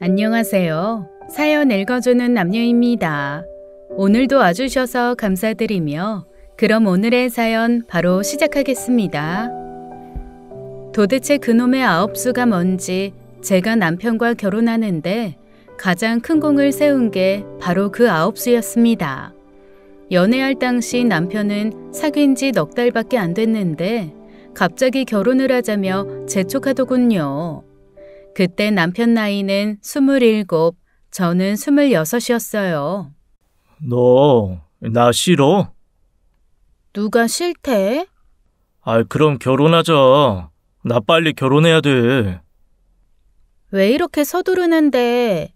안녕하세요. 사연 읽어주는 남녀입니다. 오늘도 와주셔서 감사드리며 그럼 오늘의 사연 바로 시작하겠습니다. 도대체 그놈의 아홉수가 뭔지 제가 남편과 결혼하는데 가장 큰 공을 세운 게 바로 그 아홉수였습니다. 연애할 당시 남편은 사귄 지 넉 달밖에 안 됐는데 갑자기 결혼을 하자며 재촉하더군요. 그때 남편 나이는 27, 저는 26이었어요. 너, 나 싫어? 누가 싫대? 그럼 결혼하자. 나 빨리 결혼해야 돼. 왜 이렇게 서두르는데?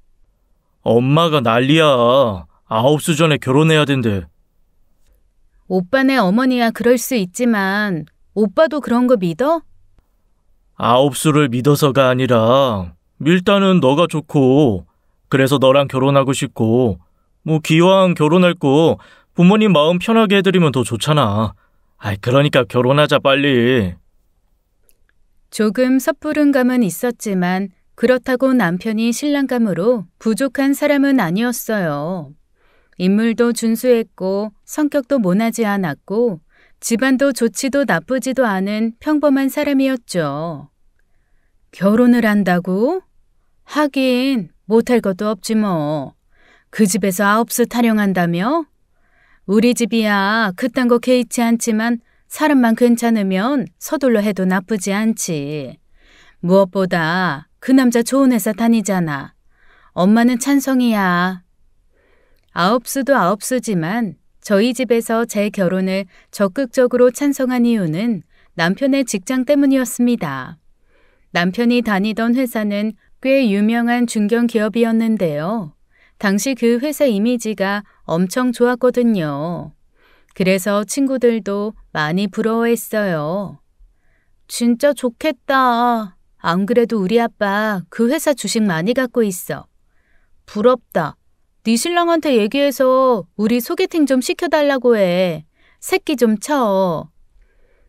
엄마가 난리야. 아홉수 전에 결혼해야 된대. 오빠네 어머니야 그럴 수 있지만 오빠도 그런 거 믿어? 아홉수를 믿어서가 아니라 일단은 너가 좋고 그래서 너랑 결혼하고 싶고 기왕 결혼할 거 부모님 마음 편하게 해드리면 더 좋잖아. 그러니까 결혼하자 빨리. 조금 섣부른 감은 있었지만 그렇다고 남편이 신랑감으로 부족한 사람은 아니었어요. 인물도 준수했고 성격도 모나지 않았고 집안도 좋지도 나쁘지도 않은 평범한 사람이었죠. 결혼을 한다고? 하긴 못할 것도 없지 뭐. 그 집에서 아홉수 타령한다며? 우리 집이야 그딴 거 개의치 않지만 사람만 괜찮으면 서둘러 해도 나쁘지 않지. 무엇보다 그 남자 좋은 회사 다니잖아. 엄마는 찬성이야. 아홉수도 아홉수지만 저희 집에서 제 결혼을 적극적으로 찬성한 이유는 남편의 직장 때문이었습니다. 남편이 다니던 회사는 꽤 유명한 중견기업이었는데요. 당시 그 회사 이미지가 엄청 좋았거든요. 그래서 친구들도 많이 부러워했어요. 진짜 좋겠다. 안 그래도 우리 아빠 그 회사 주식 많이 갖고 있어. 부럽다. 네 신랑한테 얘기해서 우리 소개팅 좀 시켜달라고 해. 새끼 좀 쳐.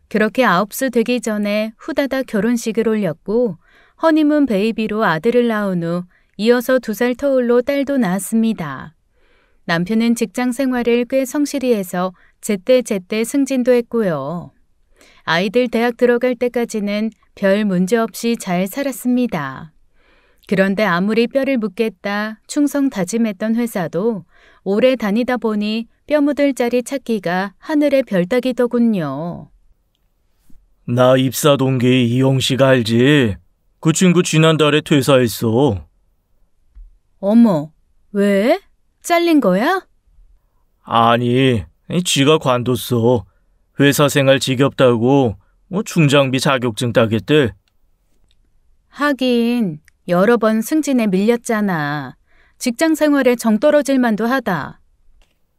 그렇게 아홉수 되기 전에 후다닥 결혼식을 올렸고 허니문 베이비로 아들을 낳은 후 이어서 2살 터울로 딸도 낳았습니다. 남편은 직장 생활을 꽤 성실히 해서 제때제때 승진도 했고요. 아이들 대학 들어갈 때까지는 별 문제 없이 잘 살았습니다. 그런데 아무리 뼈를 묻겠다 충성 다짐했던 회사도 오래 다니다 보니 뼈 묻을 자리 찾기가 하늘의 별따기더군요. 나 입사 동기 이용식 알지? 그 친구 지난달에 퇴사했어. 어머, 왜? 잘린 거야? 아니, 지가 관뒀어. 회사 생활 지겹다고 중장비 자격증 따겠대. 하긴 여러 번 승진에 밀렸잖아. 직장 생활에 정 떨어질 만도 하다.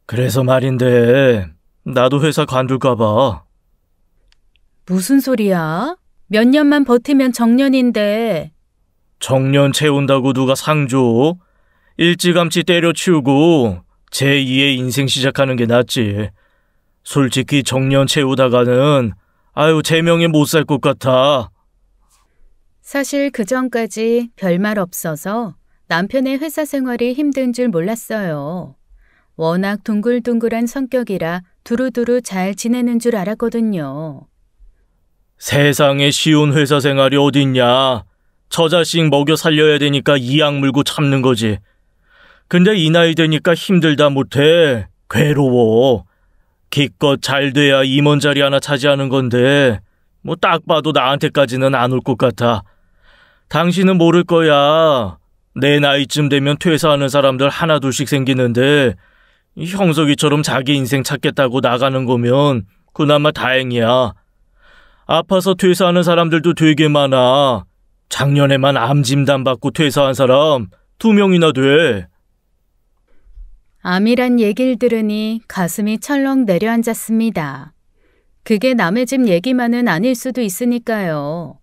그래서 말인데 나도 회사 관둘까 봐. 무슨 소리야? 몇 년만 버티면 정년인데. 정년 채운다고 누가 상 줘? 일찌감치 때려치우고 제2의 인생 시작하는 게 낫지. 솔직히 정년 채우다가는 제명에 못 살 것 같아. 사실 그전까지 별말 없어서 남편의 회사 생활이 힘든 줄 몰랐어요. 워낙 둥글둥글한 성격이라 두루두루 잘 지내는 줄 알았거든요. 세상에 쉬운 회사 생활이 어딨냐. 저 자식 먹여 살려야 되니까 이 약 물고 참는 거지. 근데 이 나이 되니까 힘들다 못해. 괴로워. 기껏 잘 돼야 임원 자리 하나 차지하는 건데 딱 봐도 나한테까지는 안 올 것 같아. 당신은 모를 거야. 내 나이쯤 되면 퇴사하는 사람들 하나둘씩 생기는데 형석이처럼 자기 인생 찾겠다고 나가는 거면 그나마 다행이야. 아파서 퇴사하는 사람들도 되게 많아. 작년에만 암 진단 받고 퇴사한 사람 2명이나 돼. 암이란 얘기를 들으니 가슴이 철렁 내려앉았습니다. 그게 남의 집 얘기만은 아닐 수도 있으니까요.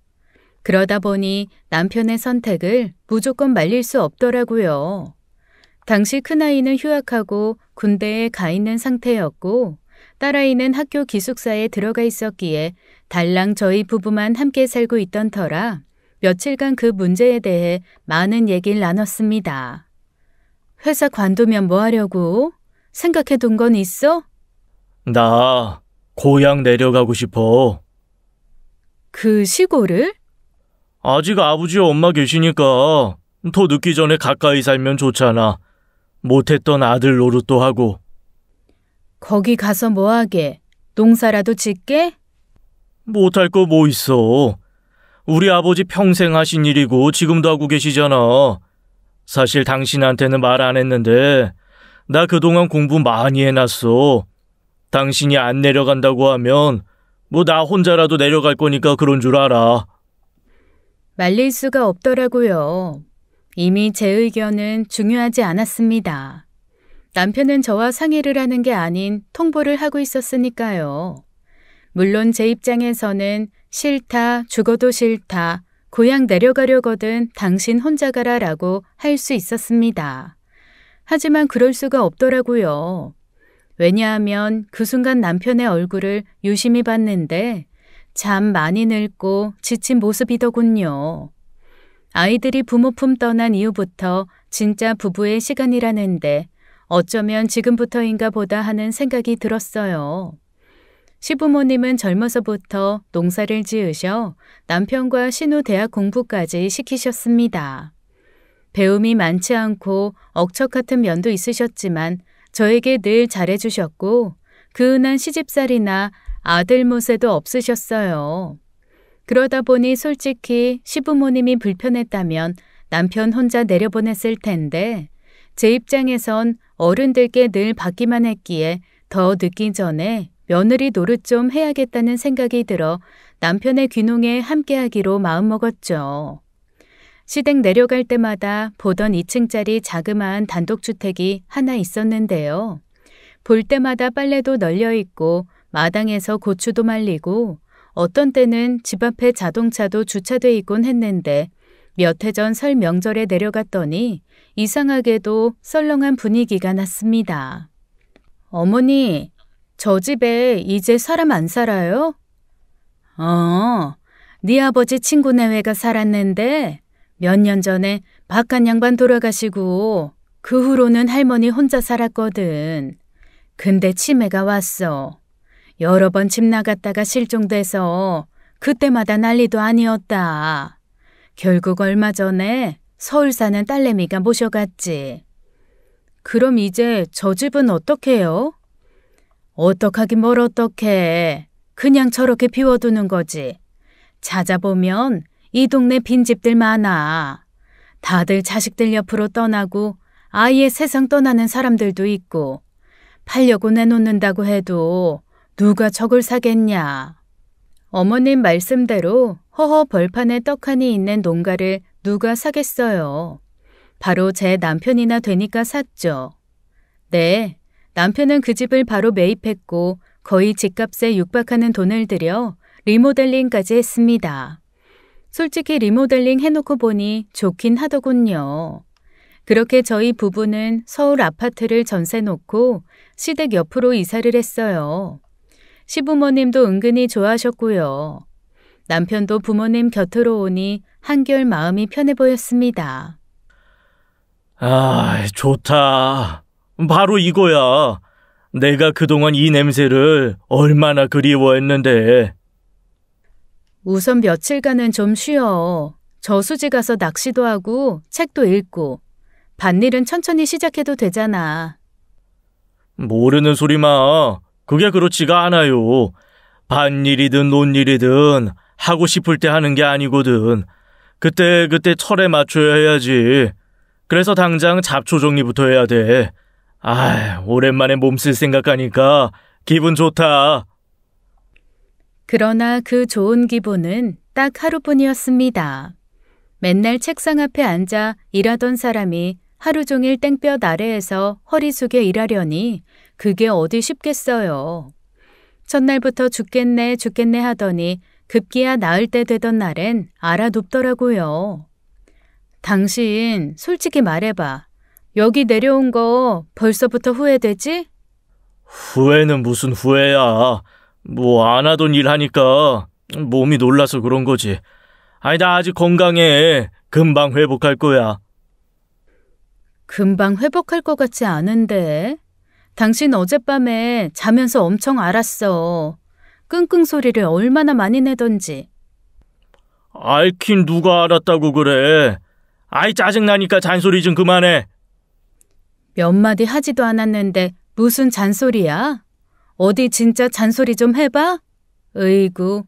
그러다 보니 남편의 선택을 무조건 말릴 수 없더라고요. 당시 큰아이는 휴학하고 군대에 가 있는 상태였고 딸아이는 학교 기숙사에 들어가 있었기에 달랑 저희 부부만 함께 살고 있던 터라 며칠간 그 문제에 대해 많은 얘기를 나눴습니다. 회사 관두면 뭐 하려고? 생각해 둔 건 있어? 나 고향 내려가고 싶어. 그 시골을? 아직 아버지 엄마 계시니까 더 늦기 전에 가까이 살면 좋잖아. 못했던 아들 노릇도 하고. 거기 가서 뭐 하게? 농사라도 짓게? 못할 거 뭐 있어. 우리 아버지 평생 하신 일이고 지금도 하고 계시잖아. 사실 당신한테는 말 안 했는데 나 그동안 공부 많이 해놨어. 당신이 안 내려간다고 하면 뭐 나 혼자라도 내려갈 거니까 그런 줄 알아. 말릴 수가 없더라고요. 이미 제 의견은 중요하지 않았습니다. 남편은 저와 상의를 하는 게 아닌 통보를 하고 있었으니까요. 물론 제 입장에서는 싫다, 죽어도 싫다, 고향 내려가려거든 당신 혼자 가라라고 할 수 있었습니다. 하지만 그럴 수가 없더라고요. 왜냐하면 그 순간 남편의 얼굴을 유심히 봤는데 참 많이 늙고 지친 모습이더군요. 아이들이 부모 품 떠난 이후부터 진짜 부부의 시간이라는데 어쩌면 지금부터인가 보다 하는 생각이 들었어요. 시부모님은 젊어서부터 농사를 지으셔 남편과 신우 대학 공부까지 시키셨습니다. 배움이 많지 않고 억척 같은 면도 있으셨지만 저에게 늘 잘해주셨고 그은한 시집살이나 아들 모세도 없으셨어요. 그러다 보니 솔직히 시부모님이 불편했다면 남편 혼자 내려보냈을 텐데 제 입장에선 어른들께 늘 받기만 했기에 더 늦기 전에 며느리 노릇 좀 해야겠다는 생각이 들어 남편의 귀농에 함께하기로 마음먹었죠. 시댁 내려갈 때마다 보던 2층짜리 자그마한 단독주택이 하나 있었는데요. 볼 때마다 빨래도 널려있고 마당에서 고추도 말리고 어떤 때는 집 앞에 자동차도 주차돼 있곤 했는데 몇 해 전 설 명절에 내려갔더니 이상하게도 썰렁한 분위기가 났습니다. 어머니, 저 집에 이제 사람 안 살아요? 네 아버지 친구 내외가 살았는데 몇 년 전에 바깥 양반 돌아가시고 그 후로는 할머니 혼자 살았거든. 근데 치매가 왔어. 여러 번 집 나갔다가 실종돼서 그때마다 난리도 아니었다. 결국 얼마 전에 서울 사는 딸내미가 모셔갔지. 그럼 이제 저 집은 어떻게 해요? 어떡하긴 뭘 어떡해. 그냥 저렇게 비워두는 거지. 찾아보면 이 동네 빈집들 많아. 다들 자식들 옆으로 떠나고 아예 세상 떠나는 사람들도 있고 팔려고 내놓는다고 해도 누가 저걸 사겠냐. 어머님 말씀대로 허허 벌판에 떡하니 있는 농가를 누가 사겠어요. 바로 제 남편이나 되니까 샀죠. 네, 남편은 그 집을 바로 매입했고 거의 집값에 육박하는 돈을 들여 리모델링까지 했습니다. 솔직히 리모델링 해놓고 보니 좋긴 하더군요. 그렇게 저희 부부는 서울 아파트를 전세 놓고 시댁 옆으로 이사를 했어요. 시부모님도 은근히 좋아하셨고요. 남편도 부모님 곁으로 오니 한결 마음이 편해 보였습니다. 아, 좋다. 바로 이거야. 내가 그동안 이 냄새를 얼마나 그리워했는데. 우선 며칠간은 좀 쉬어. 저수지 가서 낚시도 하고 책도 읽고 밭일은 천천히 시작해도 되잖아. 모르는 소리 마. 그게 그렇지가 않아요. 밭일이든 논일이든 하고 싶을 때 하는 게 아니거든. 그때 철에 맞춰야 해야지. 그래서 당장 잡초 정리부터 해야 돼. 오랜만에 몸 쓸 생각하니까 기분 좋다. 그러나 그 좋은 기분은 딱 하루뿐이었습니다. 맨날 책상 앞에 앉아 일하던 사람이 하루 종일 땡볕 아래에서 허리 숙여 일하려니 그게 어디 쉽겠어요. 첫날부터 죽겠네 하더니 급기야 나을 때 되던 날엔 알아눕더라고요. 당신 솔직히 말해봐. 여기 내려온 거 벌써부터 후회되지? 후회는 무슨 후회야. 뭐 안 하던 일 하니까 몸이 놀라서 그런 거지. 아니, 나 아직 건강해. 금방 회복할 거야. 금방 회복할 것 같지 않은데. 당신 어젯밤에 자면서 엄청 앓았어. 끙끙 소리를 얼마나 많이 내던지. 앓긴 누가 알았다고 그래. 아이, 짜증나니까 잔소리 좀 그만해. 몇 마디 하지도 않았는데 무슨 잔소리야? 어디 진짜 잔소리 좀 해봐? 으이구,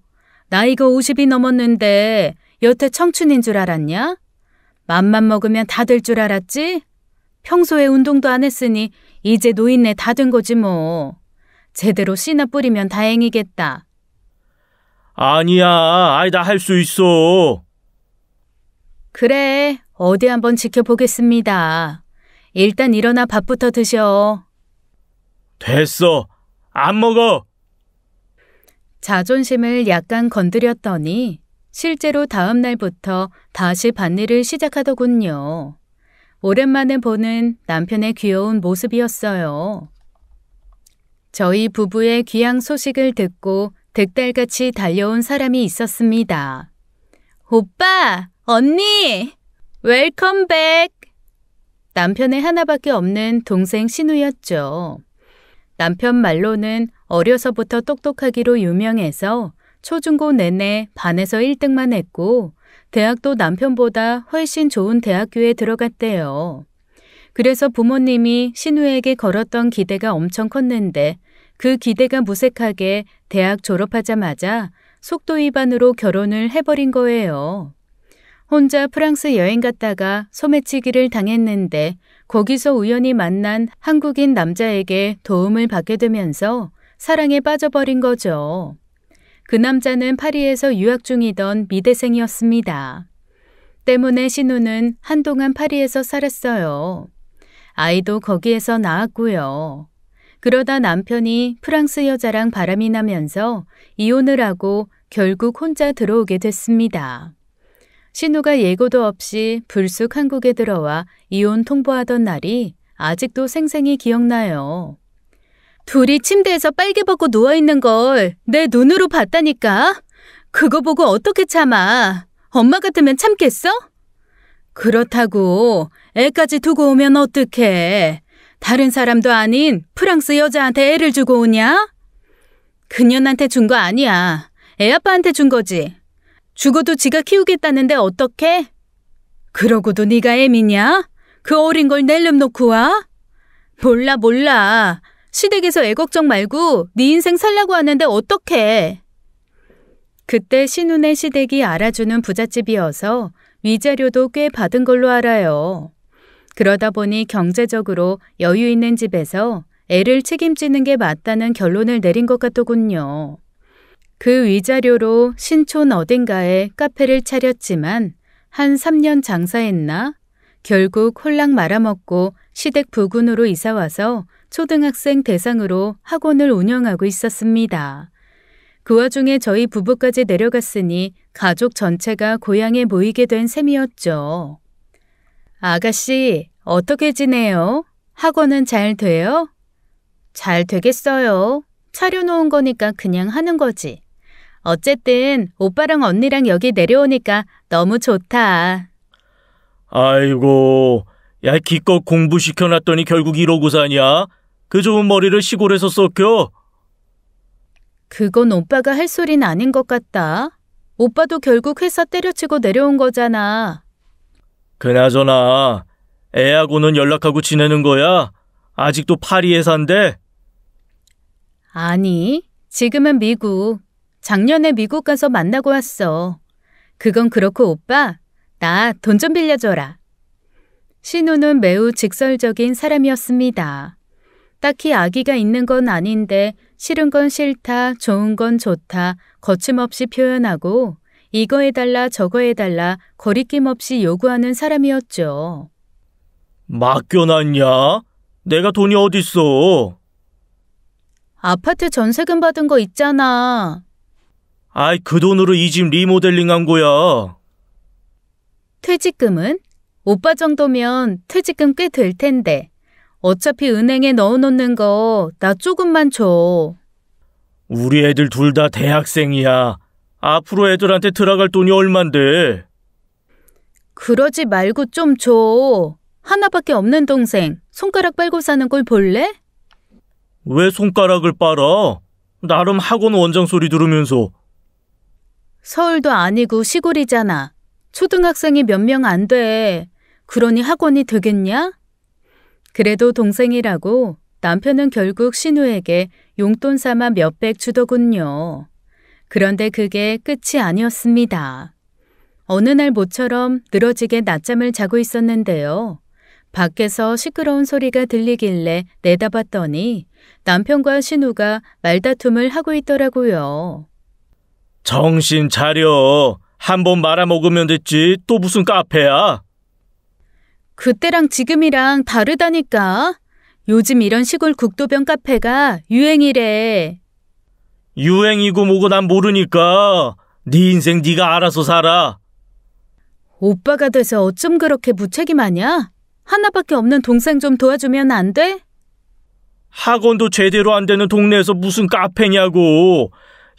나이가 50이 넘었는데 여태 청춘인 줄 알았냐? 맘만 먹으면 다 될 줄 알았지? 평소에 운동도 안 했으니 이제 노인네 다 된 거지 뭐. 제대로 씨나 뿌리면 다행이겠다. 아니야, 아이, 나 할 수 있어. 그래, 어디 한번 지켜보겠습니다. 일단 일어나 밥부터 드셔. 됐어. 안 먹어. 자존심을 약간 건드렸더니 실제로 다음 날부터 다시 밭일을 시작하더군요. 오랜만에 보는 남편의 귀여운 모습이었어요. 저희 부부의 귀향 소식을 듣고 득달같이 달려온 사람이 있었습니다. 오빠, 언니, 웰컴 백! 남편의 하나밖에 없는 동생 신우였죠. 남편 말로는 어려서부터 똑똑하기로 유명해서 초중고 내내 반에서 1등만 했고 대학도 남편보다 훨씬 좋은 대학교에 들어갔대요. 그래서 부모님이 신우에게 걸었던 기대가 엄청 컸는데 그 기대가 무색하게 대학 졸업하자마자 속도 위반으로 결혼을 해버린 거예요. 혼자 프랑스 여행 갔다가 소매치기를 당했는데 거기서 우연히 만난 한국인 남자에게 도움을 받게 되면서 사랑에 빠져버린 거죠. 그 남자는 파리에서 유학 중이던 미대생이었습니다. 때문에 신우는 한동안 파리에서 살았어요. 아이도 거기에서 낳았고요. 그러다 남편이 프랑스 여자랑 바람이 나면서 이혼을 하고 결국 혼자 들어오게 됐습니다. 신우가 예고도 없이 불쑥 한국에 들어와 이혼 통보하던 날이 아직도 생생히 기억나요. 둘이 침대에서 빨개 벗고 누워있는 걸 내 눈으로 봤다니까. 그거 보고 어떻게 참아. 엄마 같으면 참겠어? 그렇다고 애까지 두고 오면 어떡해. 다른 사람도 아닌 프랑스 여자한테 애를 주고 오냐? 그년한테 준 거 아니야. 애 아빠한테 준 거지. 죽어도 지가 키우겠다는데 어떡해? 그러고도 네가 애미냐? 그 어린 걸 내려놓고 와? 몰라. 시댁에서 애 걱정 말고 네 인생 살라고 하는데 어떡해? 그때 신우네 시댁이 알아주는 부잣집이어서 위자료도 꽤 받은 걸로 알아요. 그러다 보니 경제적으로 여유 있는 집에서 애를 책임지는 게 맞다는 결론을 내린 것 같더군요. 그 위자료로 신촌 어딘가에 카페를 차렸지만 한 3년 장사했나? 결국 홀랑 말아먹고 시댁 부근으로 이사와서 초등학생 대상으로 학원을 운영하고 있었습니다. 그 와중에 저희 부부까지 내려갔으니 가족 전체가 고향에 모이게 된 셈이었죠. 아가씨, 어떻게 지내요? 학원은 잘 돼요? 잘 되겠어요. 차려놓은 거니까 그냥 하는 거지. 어쨌든 오빠랑 언니랑 여기 내려오니까 너무 좋다. 아이고, 야, 기껏 공부시켜놨더니 결국 이러고 사냐? 그 좋은 머리를 시골에서 썩혀? 그건 오빠가 할 소린 아닌 것 같다. 오빠도 결국 회사 때려치고 내려온 거잖아. 그나저나 애하고는 연락하고 지내는 거야? 아직도 파리에 산대? 아니, 지금은 미국. 작년에 미국 가서 만나고 왔어. 그건 그렇고 오빠, 나 돈 좀 빌려줘라. 신우는 매우 직설적인 사람이었습니다. 딱히 악의가 있는 건 아닌데 싫은 건 싫다, 좋은 건 좋다, 거침없이 표현하고 이거 해달라 저거 해달라 거리낌 없이 요구하는 사람이었죠. 맡겨놨냐? 내가 돈이 어딨어? 아파트 전세금 받은 거 있잖아. 아이, 그 돈으로 이 집 리모델링 한 거야. 퇴직금은? 오빠 정도면 퇴직금 꽤 될 텐데. 어차피 은행에 넣어놓는 거 나 조금만 줘. 우리 애들 둘 다 대학생이야. 앞으로 애들한테 들어갈 돈이 얼만데? 그러지 말고 좀 줘. 하나밖에 없는 동생, 손가락 빨고 사는 걸 볼래? 왜 손가락을 빨아? 나름 학원 원장 소리 들으면서. 서울도 아니고 시골이잖아. 초등학생이 몇 명 안 돼. 그러니 학원이 되겠냐? 그래도 동생이라고 남편은 결국 신우에게 용돈 삼아 몇백 주더군요. 그런데 그게 끝이 아니었습니다. 어느 날 모처럼 늘어지게 낮잠을 자고 있었는데요. 밖에서 시끄러운 소리가 들리길래 내다봤더니 남편과 신우가 말다툼을 하고 있더라고요. 정신 차려. 한 번 말아먹으면 됐지. 또 무슨 카페야? 그때랑 지금이랑 다르다니까. 요즘 이런 시골 국도변 카페가 유행이래. 유행이고 뭐고 난 모르니까 네 인생 네가 알아서 살아. 오빠가 돼서 어쩜 그렇게 무책임하냐? 하나밖에 없는 동생 좀 도와주면 안 돼? 학원도 제대로 안 되는 동네에서 무슨 카페냐고.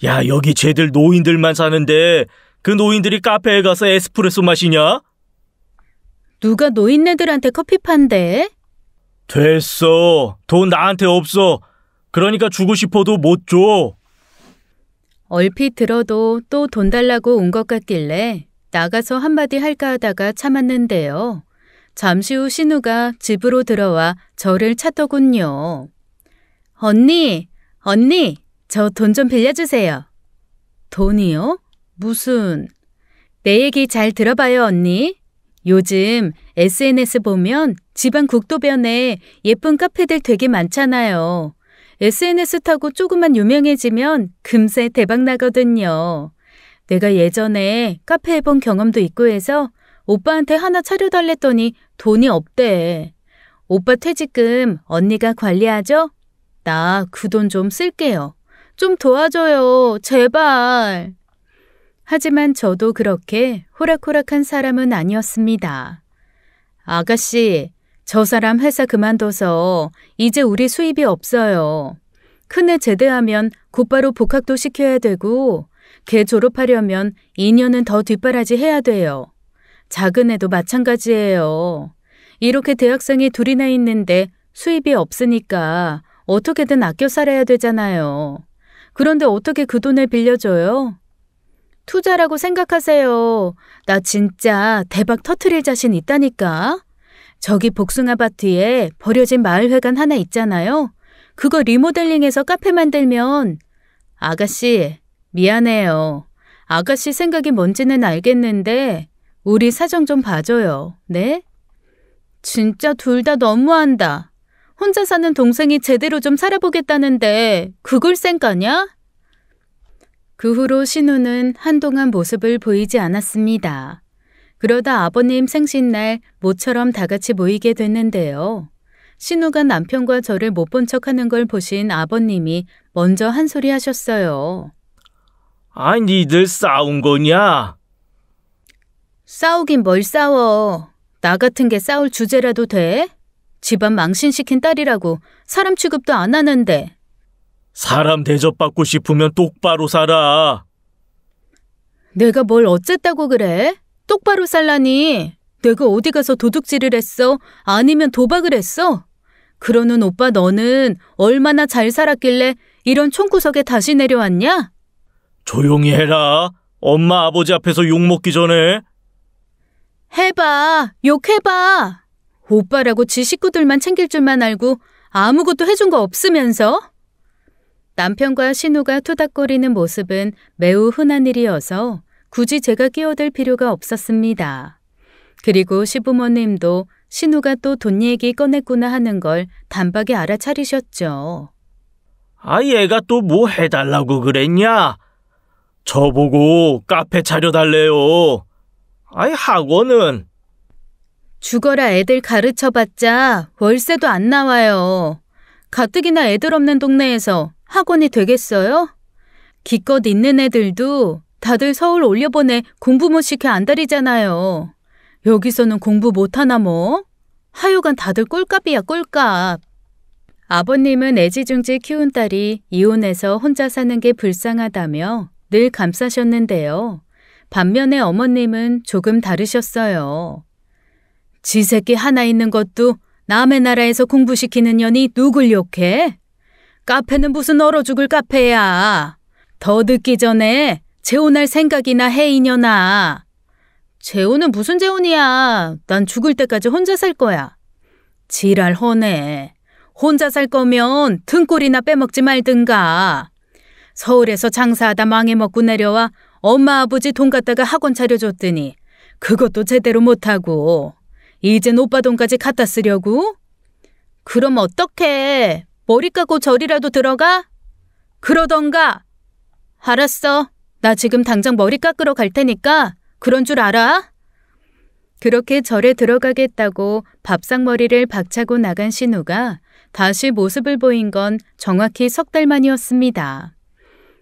야, 여기 쟤들 노인들만 사는데 그 노인들이 카페에 가서 에스프레소 마시냐? 누가 노인네들한테 커피 판대? 됐어. 돈 나한테 없어. 그러니까 주고 싶어도 못 줘. 얼핏 들어도 또 돈 달라고 온 것 같길래 나가서 한마디 할까 하다가 참았는데요. 잠시 후 신우가 집으로 들어와 저를 찾더군요. 언니, 저 돈 좀 빌려주세요. 돈이요? 무슨? 내 얘기 잘 들어봐요, 언니. 요즘 SNS 보면 지방 국도변에 예쁜 카페들 되게 많잖아요. SNS 타고 조금만 유명해지면 금세 대박 나거든요. 내가 예전에 카페 해본 경험도 있고 해서 오빠한테 하나 차려달랬더니 돈이 없대. 오빠 퇴직금 언니가 관리하죠? 나 그 돈 좀 쓸게요. 좀 도와줘요. 제발. 하지만 저도 그렇게 호락호락한 사람은 아니었습니다. 아가씨, 저 사람 회사 그만둬서 이제 우리 수입이 없어요. 큰애 제대하면 곧바로 복학도 시켜야 되고 걔 졸업하려면 2년은 더 뒷바라지 해야 돼요. 작은 애도 마찬가지예요. 이렇게 대학생이 둘이나 있는데 수입이 없으니까 어떻게든 아껴 살아야 되잖아요. 그런데 어떻게 그 돈을 빌려줘요? 투자라고 생각하세요. 나 진짜 대박 터트릴 자신 있다니까. 저기 복숭아밭 뒤에 버려진 마을회관 하나 있잖아요. 그거 리모델링해서 카페 만들면. 아가씨, 미안해요. 아가씨 생각이 뭔지는 알겠는데 우리 사정 좀 봐줘요. 네? 진짜 둘 다 너무한다. 혼자 사는 동생이 제대로 좀 살아보겠다는데 그걸 쌩까냐? 그 후로 신우는 한동안 모습을 보이지 않았습니다. 그러다 아버님 생신날 모처럼 다 같이 모이게 됐는데요. 신우가 남편과 저를 못 본 척하는 걸 보신 아버님이 먼저 한 소리 하셨어요. 아, 니들 싸운 거냐? 싸우긴 뭘 싸워. 나 같은 게 싸울 주제라도 돼? 집안 망신시킨 딸이라고 사람 취급도 안 하는데. 사람 대접받고 싶으면 똑바로 살아. 내가 뭘 어쨌다고 그래? 똑바로 살라니. 내가 어디 가서 도둑질을 했어? 아니면 도박을 했어? 그러는 오빠 너는 얼마나 잘 살았길래 이런 총구석에 다시 내려왔냐? 조용히 해라. 엄마 아버지 앞에서 욕먹기 전에. 해봐. 욕해봐. 오빠라고 지 식구들만 챙길 줄만 알고 아무것도 해준 거 없으면서? 남편과 신우가 투닥거리는 모습은 매우 흔한 일이어서 굳이 제가 끼어들 필요가 없었습니다. 그리고 시부모님도 신우가 또 돈 얘기 꺼냈구나 하는 걸 단박에 알아차리셨죠. 아, 얘가 또 뭐 해달라고 그랬냐? 저보고 카페 차려달래요. 아이, 학원은? 죽어라 애들 가르쳐봤자 월세도 안 나와요. 가뜩이나 애들 없는 동네에서 학원이 되겠어요? 기껏 있는 애들도 다들 서울 올려보내 공부 못 시켜 안달이잖아요. 여기서는 공부 못하나 뭐? 하여간 다들 꼴값이야 꼴값. 아버님은 애지중지 키운 딸이 이혼해서 혼자 사는 게 불쌍하다며 늘 감싸셨는데요. 반면에 어머님은 조금 다르셨어요. 지 새끼 하나 있는 것도 남의 나라에서 공부시키는 년이 누굴 욕해? 카페는 무슨 얼어 죽을 카페야. 더 늦기 전에 재혼할 생각이나 해, 이년아. 재혼은 무슨 재혼이야. 난 죽을 때까지 혼자 살 거야. 지랄 허네. 혼자 살 거면 등골이나 빼먹지 말든가. 서울에서 장사하다 망해먹고 내려와 엄마 아버지 돈 갖다가 학원 차려줬더니 그것도 제대로 못하고 이젠 오빠 돈까지 갖다 쓰려고? 그럼 어떡해. 머리 깎고 절이라도 들어가? 그러던가. 알았어. 나 지금 당장 머리 깎으러 갈 테니까 그런 줄 알아? 그렇게 절에 들어가겠다고 밥상머리를 박차고 나간 신우가 다시 모습을 보인 건 정확히 석 달 만이었습니다.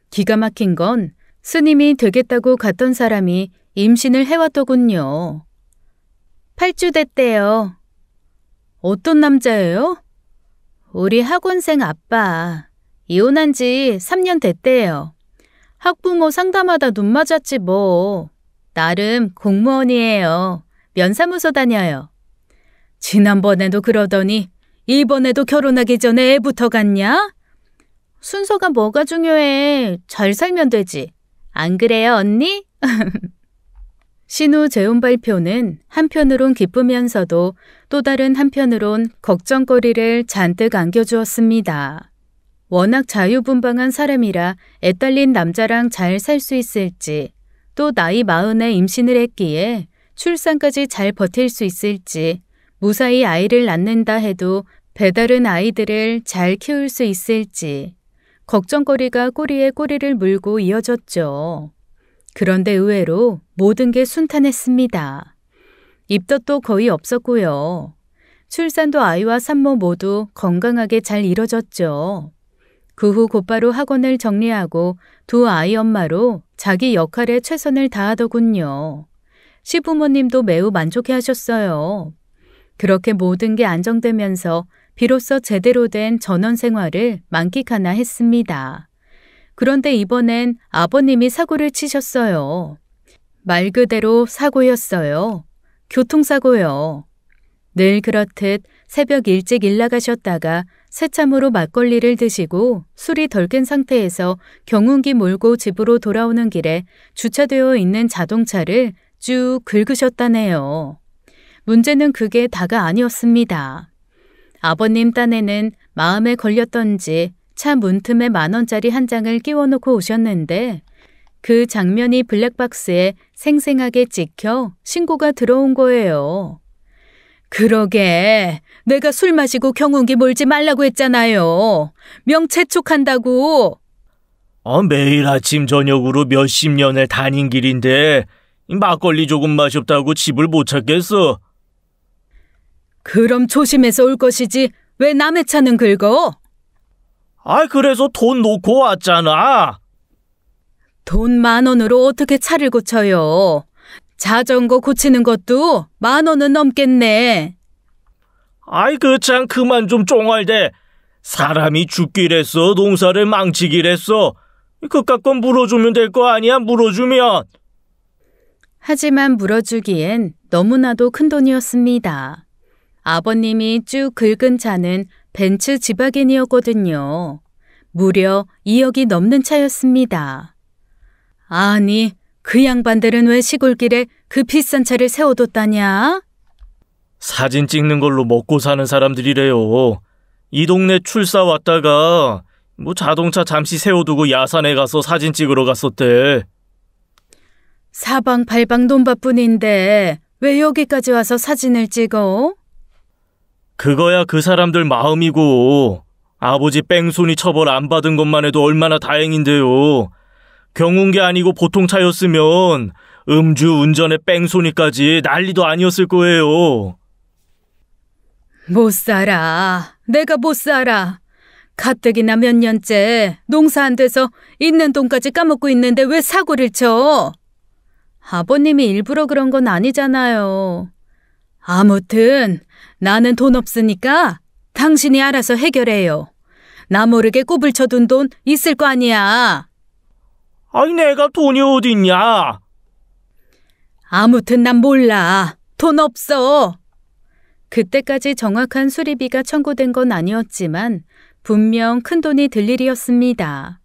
기가 막힌 건 스님이 되겠다고 갔던 사람이 임신을 해왔더군요. 8주 됐대요. 어떤 남자예요? 우리 학원생 아빠. 이혼한 지 3년 됐대요. 학부모 상담하다 눈 맞았지 뭐. 나름 공무원이에요. 면사무소 다녀요. 지난번에도 그러더니 이번에도 결혼하기 전에 애부터 갔냐? 순서가 뭐가 중요해. 잘 살면 되지. 안 그래요, 언니? 신우 재혼 발표는 한편으론 기쁘면서도 또 다른 한편으론 걱정거리를 잔뜩 안겨주었습니다. 워낙 자유분방한 사람이라 애딸린 남자랑 잘 살 수 있을지, 또 나이 40에 임신을 했기에 출산까지 잘 버틸 수 있을지, 무사히 아이를 낳는다 해도 배다른 아이들을 잘 키울 수 있을지, 걱정거리가 꼬리에 꼬리를 물고 이어졌죠. 그런데 의외로 모든 게 순탄했습니다. 입덧도 거의 없었고요. 출산도 아이와 산모 모두 건강하게 잘 이뤄졌죠. 그 후 곧바로 학원을 정리하고 두 아이 엄마로 자기 역할에 최선을 다하더군요. 시부모님도 매우 만족해 하셨어요. 그렇게 모든 게 안정되면서 비로소 제대로 된 전원 생활을 만끽하나 했습니다. 그런데 이번엔 아버님이 사고를 치셨어요. 말 그대로 사고였어요. 교통사고요. 늘 그렇듯 새벽 일찍 일 나가셨다가 새참으로 막걸리를 드시고 술이 덜 깬 상태에서 경운기 몰고 집으로 돌아오는 길에 주차되어 있는 자동차를 쭉 긁으셨다네요. 문제는 그게 다가 아니었습니다. 아버님 딴에는 마음에 걸렸던지 차 문틈에 10,000원짜리 한 장을 끼워놓고 오셨는데 그 장면이 블랙박스에 생생하게 찍혀 신고가 들어온 거예요. 그러게 내가 술 마시고 경운기 몰지 말라고 했잖아요. 명체촉한다고. 매일 아침 저녁으로 몇십 년을 다닌 길인데 막걸리 조금 마셨다고 집을 못 찾겠어. 그럼 조심해서 올 것이지 왜 남의 차는 긁어? 그래서 돈 놓고 왔잖아. 돈 10,000원으로 어떻게 차를 고쳐요? 자전거 고치는 것도 10,000원은 넘겠네. 그 참 그만 좀 쫑알대. 사람이 죽기랬어. 농사를 망치기랬어. 그깟 건 물어주면 될 거 아니야, 물어주면. 하지만 물어주기엔 너무나도 큰 돈이었습니다. 아버님이 쭉 긁은 차는 벤츠 지바겐이었거든요. 무려 2억이 넘는 차였습니다. 아니, 그 양반들은 왜 시골길에 그 비싼 차를 세워뒀다냐? 사진 찍는 걸로 먹고 사는 사람들이래요. 이 동네 출사 왔다가 자동차 잠시 세워두고 야산에 가서 사진 찍으러 갔었대. 사방팔방 논밭뿐인데 왜 여기까지 와서 사진을 찍어? 그거야 그 사람들 마음이고, 아버지 뺑소니 처벌 안 받은 것만 해도 얼마나 다행인데요. 경운기 아니고 보통 차였으면 음주 운전에 뺑소니까지 난리도 아니었을 거예요. 못 살아. 내가 못 살아. 가뜩이나 몇 년째 농사 안 돼서 있는 돈까지 까먹고 있는데 왜 사고를 쳐? 아버님이 일부러 그런 건 아니잖아요. 아무튼 나는 돈 없으니까 당신이 알아서 해결해요. 나 모르게 꼽을 쳐둔 돈 있을 거 아니야. 아니, 내가 돈이 어딨냐? 아무튼 난 몰라. 돈 없어. 그때까지 정확한 수리비가 청구된 건 아니었지만 분명 큰돈이 들 일이었습니다.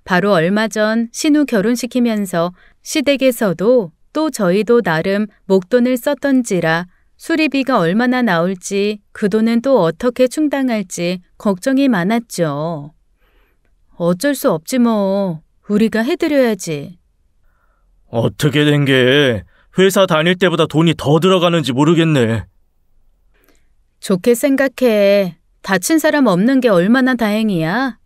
바로 얼마 전 신우 결혼시키면서 시댁에서도 또 저희도 나름 목돈을 썼던지라 수리비가 얼마나 나올지 그 돈은 또 어떻게 충당할지 걱정이 많았죠. 어쩔 수 없지 뭐. 우리가 해드려야지. 어떻게 된 게 회사 다닐 때보다 돈이 더 들어가는지 모르겠네. 좋게 생각해. 다친 사람 없는 게 얼마나 다행이야.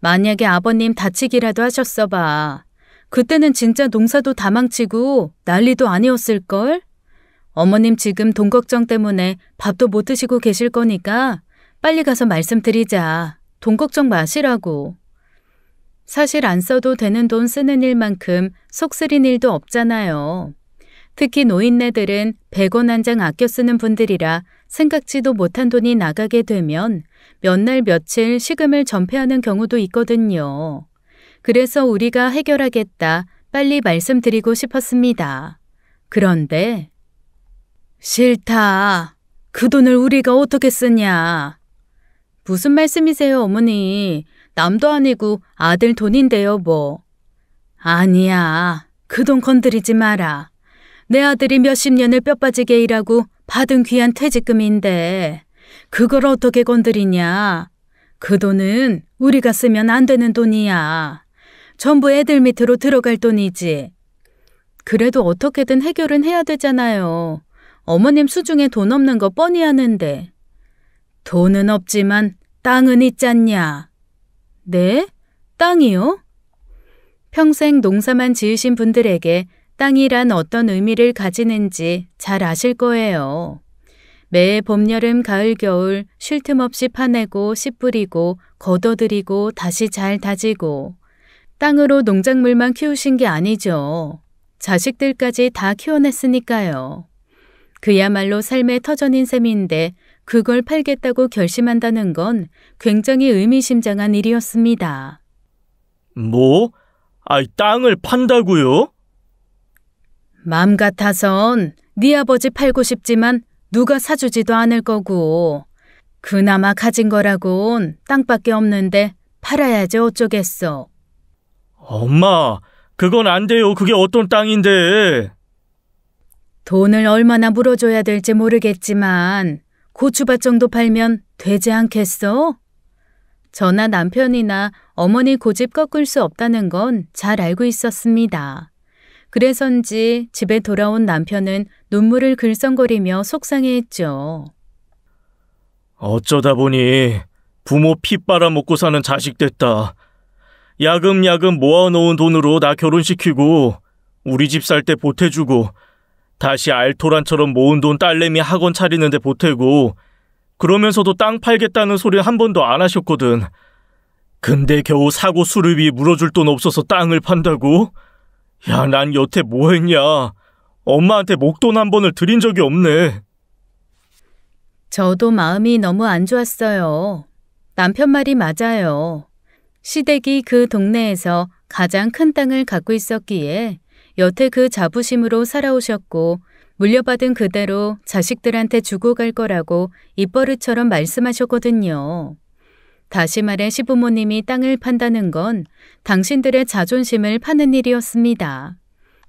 만약에 아버님 다치기라도 하셨어 봐. 그때는 진짜 농사도 다 망치고 난리도 아니었을걸? 어머님 지금 돈 걱정 때문에 밥도 못 드시고 계실 거니까 빨리 가서 말씀드리자. 돈 걱정 마시라고. 사실 안 써도 되는 돈 쓰는 일만큼 속 쓰린 일도 없잖아요. 특히 노인네들은 100원 한 장 아껴 쓰는 분들이라 생각지도 못한 돈이 나가게 되면 몇 날 며칠 식음을 전폐하는 경우도 있거든요. 그래서 우리가 해결하겠다 빨리 말씀드리고 싶었습니다. 그런데 싫다. 그 돈을 우리가 어떻게 쓰냐. 무슨 말씀이세요, 어머니? 남도 아니고 아들 돈인데요, 뭐. 아니야. 그 돈 건드리지 마라. 내 아들이 몇십 년을 뼈 빠지게 일하고 받은 귀한 퇴직금인데 그걸 어떻게 건드리냐. 그 돈은 우리가 쓰면 안 되는 돈이야. 전부 애들 밑으로 들어갈 돈이지. 그래도 어떻게든 해결은 해야 되잖아요. 어머님 수중에 돈 없는 거 뻔히 아는데. 돈은 없지만 땅은 있잖냐. 네? 땅이요? 평생 농사만 지으신 분들에게 땅이란 어떤 의미를 가지는지 잘 아실 거예요. 매 봄, 여름, 가을, 겨울 쉴 틈 없이 파내고 씨 뿌리고 걷어들이고 다시 잘 다지고 땅으로 농작물만 키우신 게 아니죠. 자식들까지 다 키워냈으니까요. 그야말로 삶의 터전인 셈인데 그걸 팔겠다고 결심한다는 건 굉장히 의미심장한 일이었습니다. 뭐? 아이, 땅을 판다고요? 맘 같아선 네 아버지 팔고 싶지만 누가 사주지도 않을 거고 그나마 가진 거라곤 땅밖에 없는데 팔아야지 어쩌겠어. 엄마, 그건 안 돼요. 그게 어떤 땅인데. 돈을 얼마나 물어줘야 될지 모르겠지만 고추밭 정도 팔면 되지 않겠어? 저나 남편이나 어머니 고집 꺾을 수 없다는 건 잘 알고 있었습니다. 그래서인지 집에 돌아온 남편은 눈물을 글썽거리며 속상해했죠. 어쩌다 보니 부모 피 빨아먹고 사는 자식 됐다. 야금야금 모아놓은 돈으로 나 결혼시키고 우리 집 살 때 보태주고 다시 알토란처럼 모은 돈 딸내미 학원 차리는데 보태고 그러면서도 땅 팔겠다는 소리 한 번도 안 하셨거든. 근데 겨우 사고 수리비 물어줄 돈 없어서 땅을 판다고? 야, 난 여태 뭐 했냐. 엄마한테 목돈 한 번을 드린 적이 없네. 저도 마음이 너무 안 좋았어요. 남편 말이 맞아요. 시댁이 그 동네에서 가장 큰 땅을 갖고 있었기에 여태 그 자부심으로 살아오셨고 물려받은 그대로 자식들한테 주고 갈 거라고 입버릇처럼 말씀하셨거든요. 다시 말해 시부모님이 땅을 판다는 건 당신들의 자존심을 파는 일이었습니다.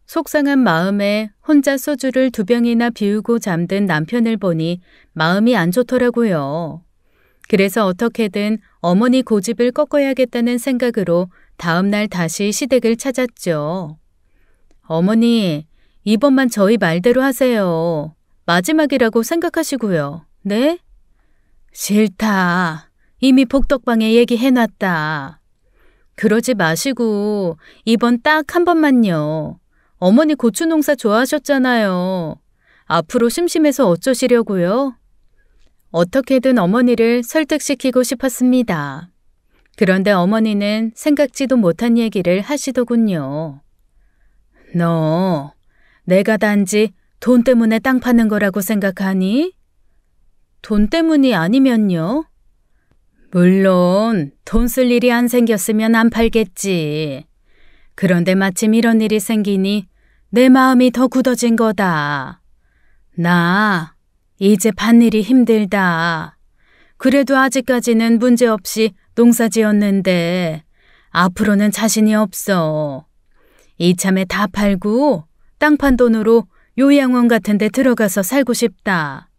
속상한 마음에 혼자 소주를 2병이나 비우고 잠든 남편을 보니 마음이 안 좋더라고요. 그래서 어떻게든 어머니 고집을 꺾어야겠다는 생각으로 다음날 다시 시댁을 찾았죠. 어머니, 이번만 저희 말대로 하세요. 마지막이라고 생각하시고요. 네? 싫다. 이미 복덕방에 얘기해놨다. 그러지 마시고 이번 딱 한 번만요. 어머니 고추 농사 좋아하셨잖아요. 앞으로 심심해서 어쩌시려고요? 어떻게든 어머니를 설득시키고 싶었습니다. 그런데 어머니는 생각지도 못한 얘기를 하시더군요. 너, 내가 단지 돈 때문에 땅 파는 거라고 생각하니? 돈 때문이 아니면요? 물론 돈 쓸 일이 안 생겼으면 안 팔겠지. 그런데 마침 이런 일이 생기니 내 마음이 더 굳어진 거다. 나 이제 밭일이 힘들다. 그래도 아직까지는 문제없이 농사 지었는데 앞으로는 자신이 없어. 이참에 다 팔고 땅 판 돈으로 요양원 같은 데 들어가서 살고 싶다.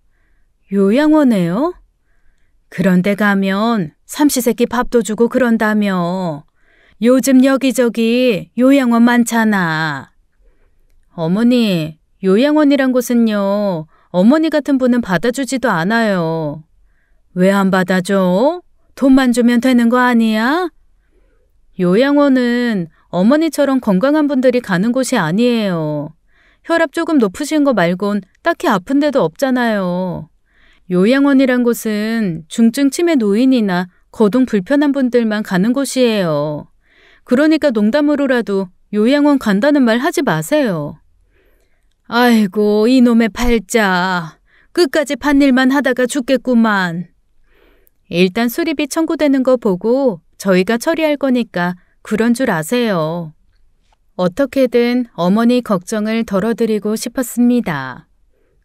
요양원에요? 그런 데 가면 삼시세끼 밥도 주고 그런다며. 요즘 여기저기 요양원 많잖아. 어머니, 요양원이란 곳은요, 어머니 같은 분은 받아주지도 않아요. 왜 안 받아줘? 돈만 주면 되는 거 아니야? 요양원은 어머니처럼 건강한 분들이 가는 곳이 아니에요. 혈압 조금 높으신 거 말곤 딱히 아픈 데도 없잖아요. 요양원이란 곳은 중증 치매 노인이나 거동 불편한 분들만 가는 곳이에요. 그러니까 농담으로라도 요양원 간다는 말 하지 마세요. 아이고, 이놈의 팔자. 끝까지 밭일만 하다가 죽겠구만. 일단 수리비 청구되는 거 보고 저희가 처리할 거니까 그런 줄 아세요. 어떻게든 어머니 걱정을 덜어드리고 싶었습니다.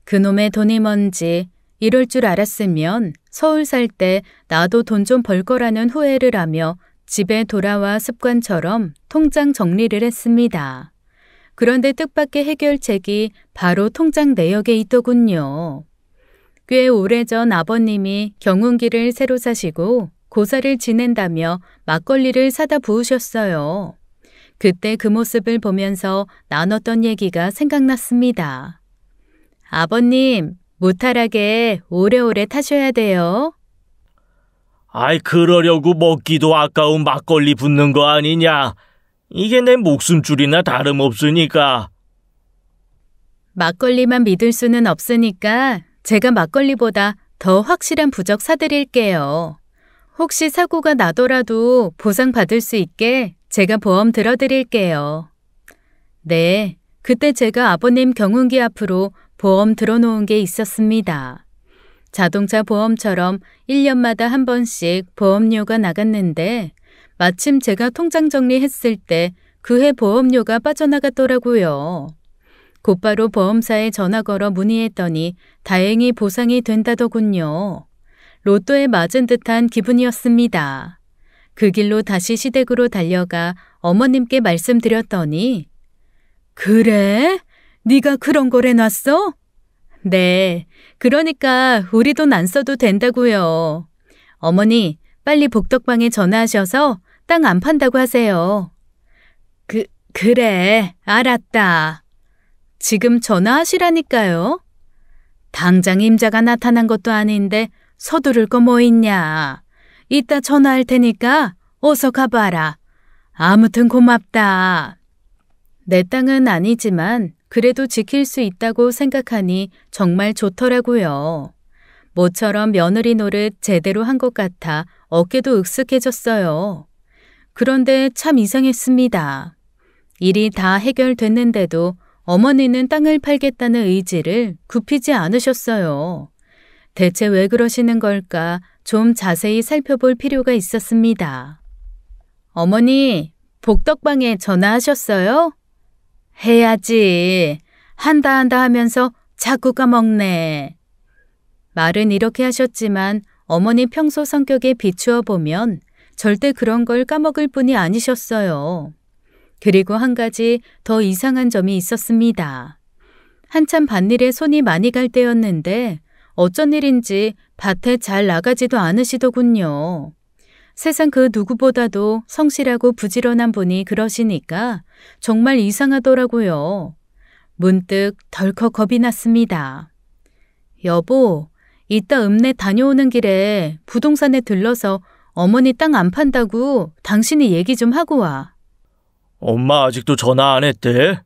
그놈의 돈이 뭔지 이럴 줄 알았으면 서울 살 때 나도 돈 좀 벌 거라는 후회를 하며 집에 돌아와 습관처럼 통장 정리를 했습니다. 그런데 뜻밖의 해결책이 바로 통장 내역에 있더군요. 꽤 오래전 아버님이 경운기를 새로 사시고 고사를 지낸다며 막걸리를 사다 부으셨어요. 그때 그 모습을 보면서 나눴던 얘기가 생각났습니다. 아버님, 무탈하게 오래오래 타셔야 돼요. 아이, 그러려고 먹기도 아까운 막걸리 붓는 거 아니냐? 이게 내 목숨줄이나 다름없으니까. 막걸리만 믿을 수는 없으니까 제가 막걸리보다 더 확실한 부적 사드릴게요. 혹시 사고가 나더라도 보상받을 수 있게 제가 보험 들어드릴게요. 네, 그때 제가 아버님 경운기 앞으로 보험 들어놓은 게 있었습니다. 자동차 보험처럼 1년마다 한 번씩 보험료가 나갔는데 마침 제가 통장 정리했을 때 그 해 보험료가 빠져나갔더라고요. 곧바로 보험사에 전화 걸어 문의했더니 다행히 보상이 된다더군요. 로또에 맞은 듯한 기분이었습니다. 그 길로 다시 시댁으로 달려가 어머님께 말씀드렸더니 그래? 네가 그런 걸 해놨어? 네, 그러니까 우리 돈 안 써도 된다고요. 어머니, 빨리 복덕방에 전화하셔서 땅 안 판다고 하세요. 그래, 알았다. 지금 전화하시라니까요. 당장 임자가 나타난 것도 아닌데 서두를 거 뭐 있냐. 이따 전화할 테니까 어서 가봐라. 아무튼 고맙다. 내 땅은 아니지만 그래도 지킬 수 있다고 생각하니 정말 좋더라고요. 모처럼 며느리 노릇 제대로 한 것 같아 어깨도 익숙해졌어요. 그런데 참 이상했습니다. 일이 다 해결됐는데도 어머니는 땅을 팔겠다는 의지를 굽히지 않으셨어요. 대체 왜 그러시는 걸까 좀 자세히 살펴볼 필요가 있었습니다. 어머니, 복덕방에 전화하셨어요? 해야지. 한다 하면서 자꾸 까먹네. 말은 이렇게 하셨지만 어머니 평소 성격에 비추어 보면 절대 그런 걸 까먹을 분이 아니셨어요. 그리고 한 가지 더 이상한 점이 있었습니다. 한참 밭일에 손이 많이 갈 때였는데 어쩐 일인지 밭에 잘 나가지도 않으시더군요. 세상 그 누구보다도 성실하고 부지런한 분이 그러시니까 정말 이상하더라고요. 문득 덜컥 겁이 났습니다. 여보, 이따 읍내 다녀오는 길에 부동산에 들러서 어머니 땅 안 판다고 당신이 얘기 좀 하고 와. 엄마 아직도 전화 안 했대?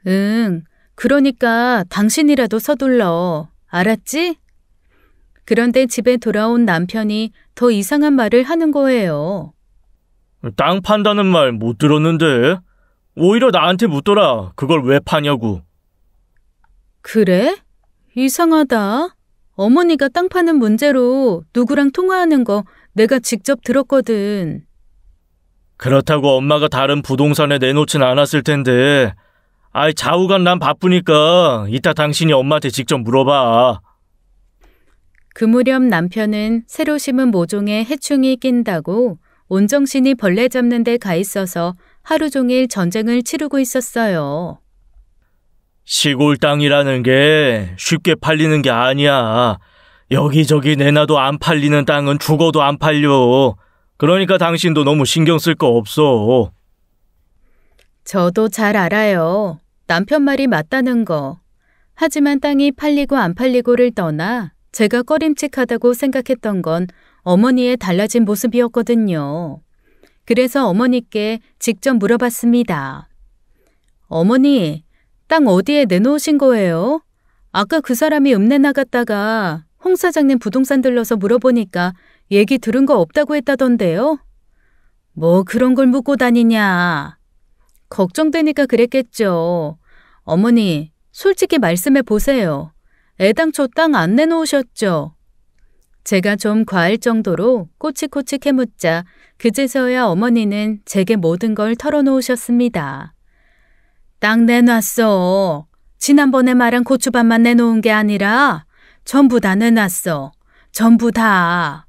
응, 그러니까 당신이라도 서둘러. 알았지? 그런데 집에 돌아온 남편이 더 이상한 말을 하는 거예요. 땅 판다는 말 못 들었는데? 오히려 나한테 묻더라. 그걸 왜 파냐고. 그래? 이상하다. 어머니가 땅 파는 문제로 누구랑 통화하는 거 내가 직접 들었거든. 그렇다고 엄마가 다른 부동산에 내놓진 않았을 텐데, 좌우간 난 바쁘니까 이따 당신이 엄마한테 직접 물어봐. 그 무렵 남편은 새로 심은 모종에 해충이 낀다고 온정신이 벌레 잡는 데 가 있어서 하루 종일 전쟁을 치르고 있었어요. 시골 땅이라는 게 쉽게 팔리는 게 아니야. 여기저기 내놔도 안 팔리는 땅은 죽어도 안 팔려. 그러니까 당신도 너무 신경 쓸 거 없어. 저도 잘 알아요. 남편 말이 맞다는 거. 하지만 땅이 팔리고 안 팔리고를 떠나 제가 꺼림칙하다고 생각했던 건 어머니의 달라진 모습이었거든요. 그래서 어머니께 직접 물어봤습니다. 어머니, 땅 어디에 내놓으신 거예요? 아까 그 사람이 읍내 나갔다가 홍 사장님 부동산 들러서 물어보니까 얘기 들은 거 없다고 했다던데요? 뭐 그런 걸 묻고 다니냐. 걱정되니까 그랬겠죠. 어머니, 솔직히 말씀해 보세요. 애당초 땅 안 내놓으셨죠? 제가 좀 과할 정도로 꼬치꼬치 캐묻자 그제서야 어머니는 제게 모든 걸 털어놓으셨습니다. 땅 내놨어. 지난번에 말한 고추밭만 내놓은 게 아니라 전부 다 내놨어. 전부 다.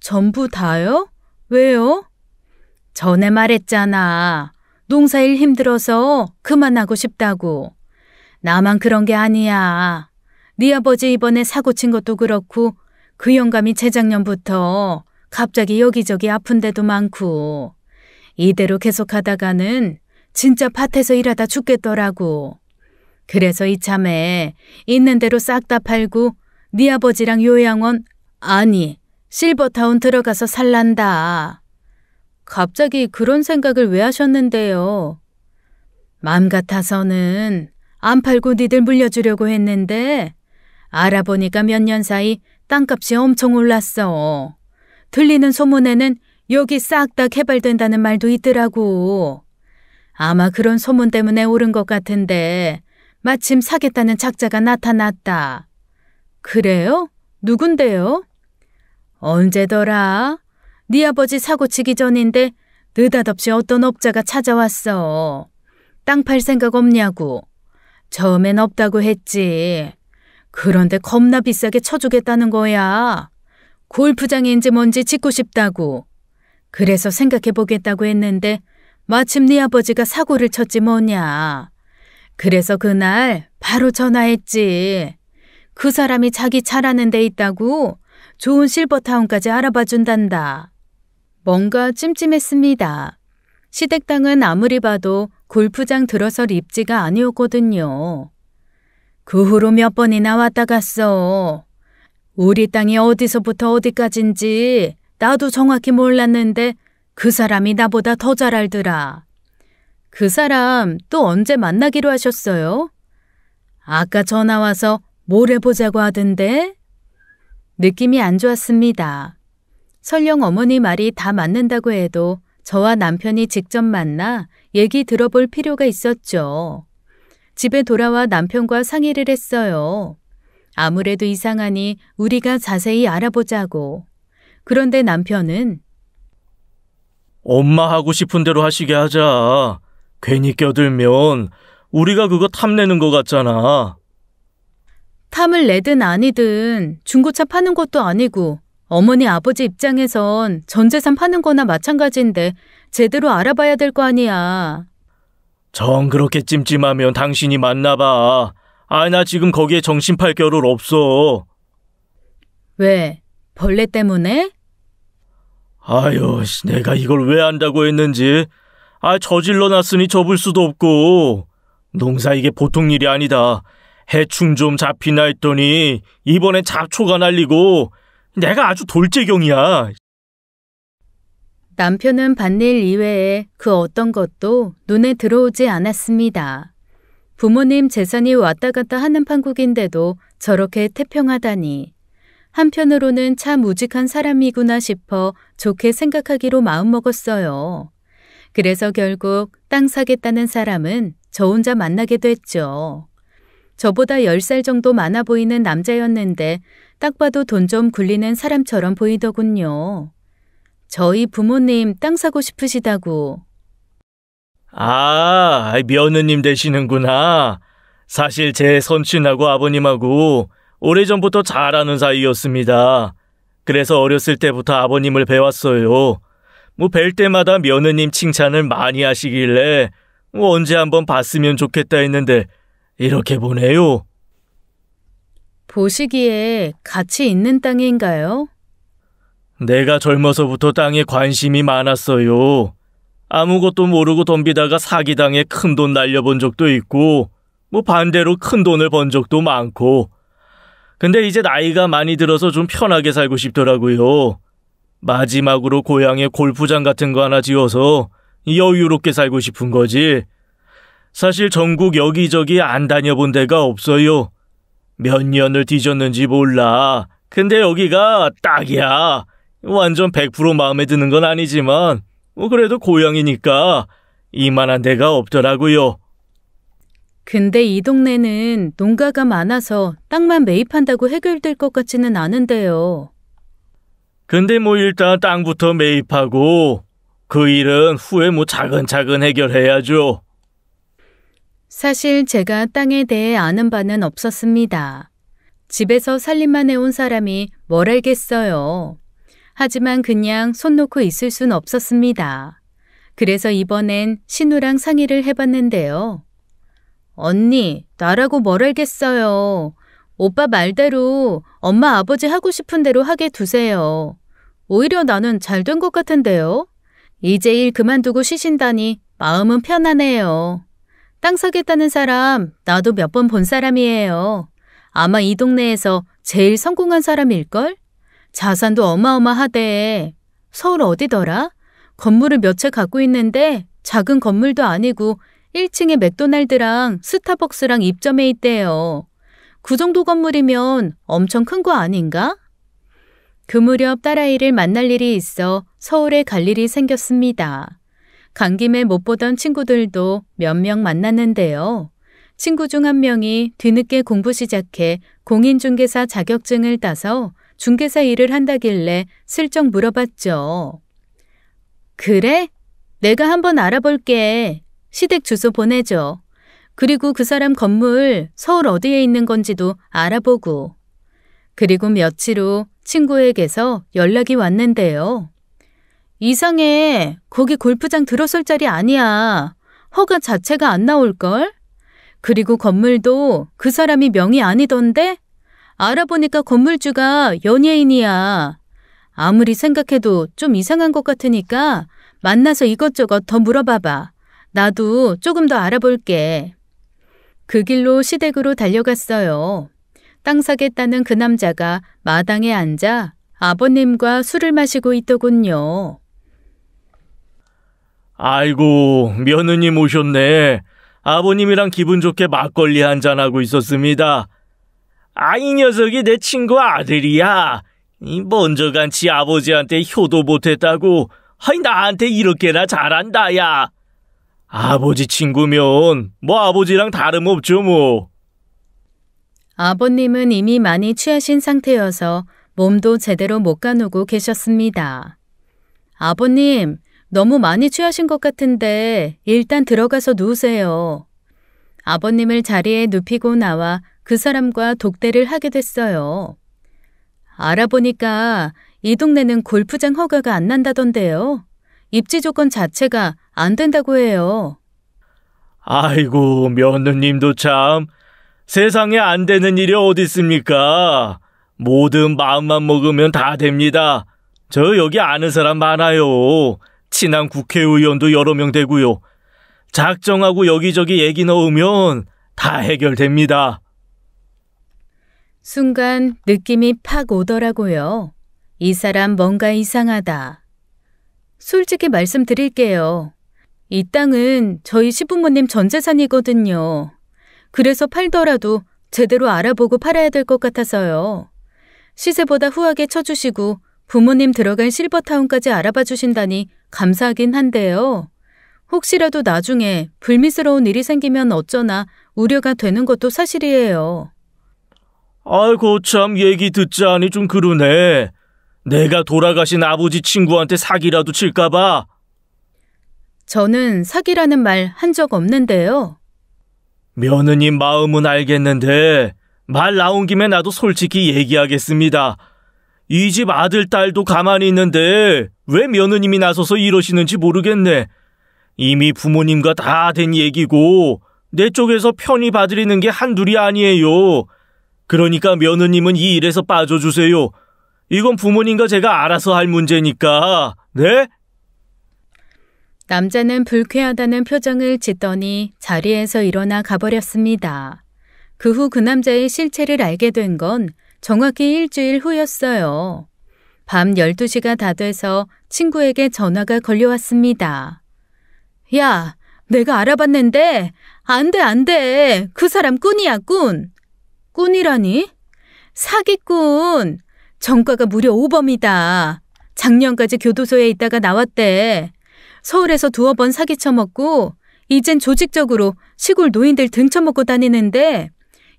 전부 다요? 왜요? 전에 말했잖아. 농사일 힘들어서 그만하고 싶다고. 나만 그런 게 아니야. 네 아버지 이번에 사고 친 것도 그렇고 그 영감이 재작년부터 갑자기 여기저기 아픈 데도 많고 이대로 계속하다가는 진짜 밭에서 일하다 죽겠더라고. 그래서 이참에 있는 대로 싹 다 팔고 네 아버지랑 요양원 아니 실버타운 들어가서 살란다. 갑자기 그런 생각을 왜 하셨는데요? 맘 같아서는 안 팔고 니들 물려주려고 했는데 알아보니까 몇 년 사이 땅값이 엄청 올랐어. 들리는 소문에는 여기 싹 다 개발된다는 말도 있더라고. 아마 그런 소문 때문에 오른 것 같은데 마침 사겠다는 작자가 나타났다. 그래요? 누군데요? 언제더라? 네 아버지 사고 치기 전인데 느닷없이 어떤 업자가 찾아왔어. 땅 팔 생각 없냐고. 처음엔 없다고 했지. 그런데 겁나 비싸게 쳐주겠다는 거야. 골프장인지 뭔지 짓고 싶다고. 그래서 생각해보겠다고 했는데 마침 네 아버지가 사고를 쳤지 뭐냐. 그래서 그날 바로 전화했지. 그 사람이 자기 잘하는 데 있다고 좋은 실버타운까지 알아봐 준단다. 뭔가 찜찜했습니다. 시댁 땅은 아무리 봐도 골프장 들어설 입지가 아니었거든요. 그 후로 몇 번이나 왔다 갔어. 우리 땅이 어디서부터 어디까지인지 나도 정확히 몰랐는데 그 사람이 나보다 더 잘 알더라. 그 사람 또 언제 만나기로 하셨어요? 아까 전화 와서 모레 보자고 하던데? 느낌이 안 좋았습니다. 설령 어머니 말이 다 맞는다고 해도 저와 남편이 직접 만나 얘기 들어볼 필요가 있었죠. 집에 돌아와 남편과 상의를 했어요. 아무래도 이상하니 우리가 자세히 알아보자고. 그런데 남편은 엄마 하고 싶은 대로 하시게 하자. 괜히 껴들면 우리가 그거 탐내는 것 같잖아. 탐을 내든 아니든 중고차 파는 것도 아니고 어머니 아버지 입장에선 전 재산 파는 거나 마찬가지인데 제대로 알아봐야 될 거 아니야. 정 그렇게 찜찜하면 당신이 만나봐. 나 지금 거기에 정신 팔 겨를 없어. 왜? 벌레 때문에? 아유, 내가 이걸 왜 한다고 했는지. 저질러 놨으니 접을 수도 없고. 농사 이게 보통 일이 아니다. 해충 좀 잡히나 했더니 이번엔 잡초가 날리고 내가 아주 돌재경이야. 남편은 밭일 이외에 그 어떤 것도 눈에 들어오지 않았습니다. 부모님 재산이 왔다 갔다 하는 판국인데도 저렇게 태평하다니. 한편으로는 참 우직한 사람이구나 싶어 좋게 생각하기로 마음먹었어요. 그래서 결국 땅 사겠다는 사람은 저 혼자 만나게 됐죠. 저보다 10살 정도 많아 보이는 남자였는데 딱 봐도 돈 좀 굴리는 사람처럼 보이더군요. 저희 부모님 땅 사고 싶으시다고. 아, 며느님 되시는구나. 사실 제 선친하고 아버님하고 오래전부터 잘 아는 사이였습니다. 그래서 어렸을 때부터 아버님을 배웠어요. 뵐 때마다 며느님 칭찬을 많이 하시길래 언제 한번 봤으면 좋겠다 했는데 이렇게 보네요. 보시기에 가치 있는 땅인가요? 내가 젊어서부터 땅에 관심이 많았어요. 아무것도 모르고 덤비다가 사기당해 큰돈 날려본 적도 있고 반대로 큰돈을 번 적도 많고. 근데 이제 나이가 많이 들어서 좀 편하게 살고 싶더라고요. 마지막으로 고향에 골프장 같은 거 하나 지어서 여유롭게 살고 싶은 거지. 사실 전국 여기저기 안 다녀본 데가 없어요. 몇 년을 뒤졌는지 몰라. 근데 여기가 딱이야. 완전 100% 마음에 드는 건 아니지만 그래도 고향이니까 이만한 데가 없더라고요. 근데 이 동네는 농가가 많아서 땅만 매입한다고 해결될 것 같지는 않은데요. 근데 일단 땅부터 매입하고 그 일은 후에 차근차근 해결해야죠. 사실 제가 땅에 대해 아는 바는 없었습니다. 집에서 살림만 해온 사람이 뭘 알겠어요. 하지만 그냥 손 놓고 있을 순 없었습니다. 그래서 이번엔 신우랑 상의를 해봤는데요. 언니, 나라고 뭘 알겠어요. 오빠 말대로 엄마 아버지 하고 싶은 대로 하게 두세요. 오히려 나는 잘 된 것 같은데요. 이제 일 그만두고 쉬신다니 마음은 편하네요. 땅 사겠다는 사람 나도 몇 번 본 사람이에요. 아마 이 동네에서 제일 성공한 사람일걸? 자산도 어마어마하대. 서울 어디더라? 건물을 몇 채 갖고 있는데 작은 건물도 아니고 1층에 맥도날드랑 스타벅스랑 입점해 있대요. 그 정도 건물이면 엄청 큰 거 아닌가? 그 무렵 딸아이를 만날 일이 있어 서울에 갈 일이 생겼습니다. 간 김에 못 보던 친구들도 몇 명 만났는데요. 친구 중 한 명이 뒤늦게 공부 시작해 공인중개사 자격증을 따서 중개사 일을 한다길래 슬쩍 물어봤죠. 그래? 내가 한번 알아볼게. 시댁 주소 보내줘. 그리고 그 사람 건물 서울 어디에 있는 건지도 알아보고. 그리고 며칠 후 친구에게서 연락이 왔는데요. 이상해. 거기 골프장 들어설 자리 아니야. 허가 자체가 안 나올걸? 그리고 건물도 그 사람이 명의 아니던데? 알아보니까 건물주가 연예인이야. 아무리 생각해도 좀 이상한 것 같으니까 만나서 이것저것 더 물어봐봐. 나도 조금 더 알아볼게. 그 길로 시댁으로 달려갔어요. 땅 사겠다는 그 남자가 마당에 앉아 아버님과 술을 마시고 있더군요. 아이고, 며느님 오셨네. 아버님이랑 기분 좋게 막걸리 한잔하고 있었습니다. 이 녀석이 내 친구 아들이야. 먼저 간 지 아버지한테 효도 못했다고 나한테 이렇게나 잘한다, 야. 아버지 친구면 아버지랑 다름없죠, 뭐. 아버님은 이미 많이 취하신 상태여서 몸도 제대로 못 가누고 계셨습니다. 아버님, 너무 많이 취하신 것 같은데 일단 들어가서 누우세요. 아버님을 자리에 눕히고 나와 그 사람과 독대를 하게 됐어요. 알아보니까 이 동네는 골프장 허가가 안 난다던데요. 입지 조건 자체가 안 된다고 해요. 아이고, 며느님도 참. 세상에 안 되는 일이 어디 있습니까? 뭐든 마음만 먹으면 다 됩니다. 저 여기 아는 사람 많아요. 친한 국회의원도 여러 명 되고요. 작정하고 여기저기 얘기 넣으면 다 해결됩니다. 순간 느낌이 팍 오더라고요. 이 사람 뭔가 이상하다. 솔직히 말씀드릴게요. 이 땅은 저희 시부모님 전 재산이거든요. 그래서 팔더라도 제대로 알아보고 팔아야 될 것 같아서요. 시세보다 후하게 쳐주시고 부모님 들어갈 실버타운까지 알아봐 주신다니 감사하긴 한데요. 혹시라도 나중에 불미스러운 일이 생기면 어쩌나 우려가 되는 것도 사실이에요. 아이고, 참 얘기 듣자니 좀 그러네. 내가 돌아가신 아버지 친구한테 사기라도 칠까봐. 저는 사기라는 말 한 적 없는데요. 며느님 마음은 알겠는데 말 나온 김에 나도 솔직히 얘기하겠습니다. 이 집 아들, 딸도 가만히 있는데 왜 며느님이 나서서 이러시는지 모르겠네. 이미 부모님과 다 된 얘기고 내 쪽에서 편히 봐드리는 게 한둘이 아니에요. 그러니까 며느님은 이 일에서 빠져주세요. 이건 부모님과 제가 알아서 할 문제니까. 네? 남자는 불쾌하다는 표정을 짓더니 자리에서 일어나 가버렸습니다. 그 후 그 남자의 실체를 알게 된 건 정확히 일주일 후였어요. 밤 12시가 다 돼서 친구에게 전화가 걸려왔습니다. 야, 내가 알아봤는데 안 돼. 그 사람 꾼이야, 꾼. 꾼이라니? 사기꾼. 전과가 무려 5범이다. 작년까지 교도소에 있다가 나왔대. 서울에서 2번 사기 쳐먹고 이젠 조직적으로 시골 노인들 등쳐먹고 다니는데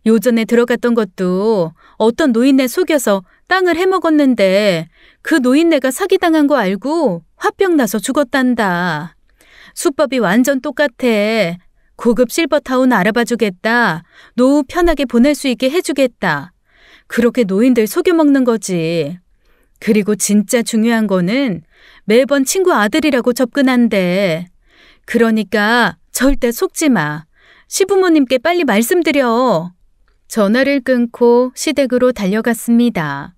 요전에 들어갔던 것도 어떤 노인네 속여서 땅을 해먹었는데 그 노인네가 사기당한 거 알고 화병 나서 죽었단다. 수법이 완전 똑같아. 고급 실버타운 알아봐주겠다. 노후 편하게 보낼 수 있게 해주겠다. 그렇게 노인들 속여먹는 거지. 그리고 진짜 중요한 거는 매번 친구 아들이라고 접근한대. 그러니까 절대 속지 마. 시부모님께 빨리 말씀드려. 전화를 끊고 시댁으로 달려갔습니다.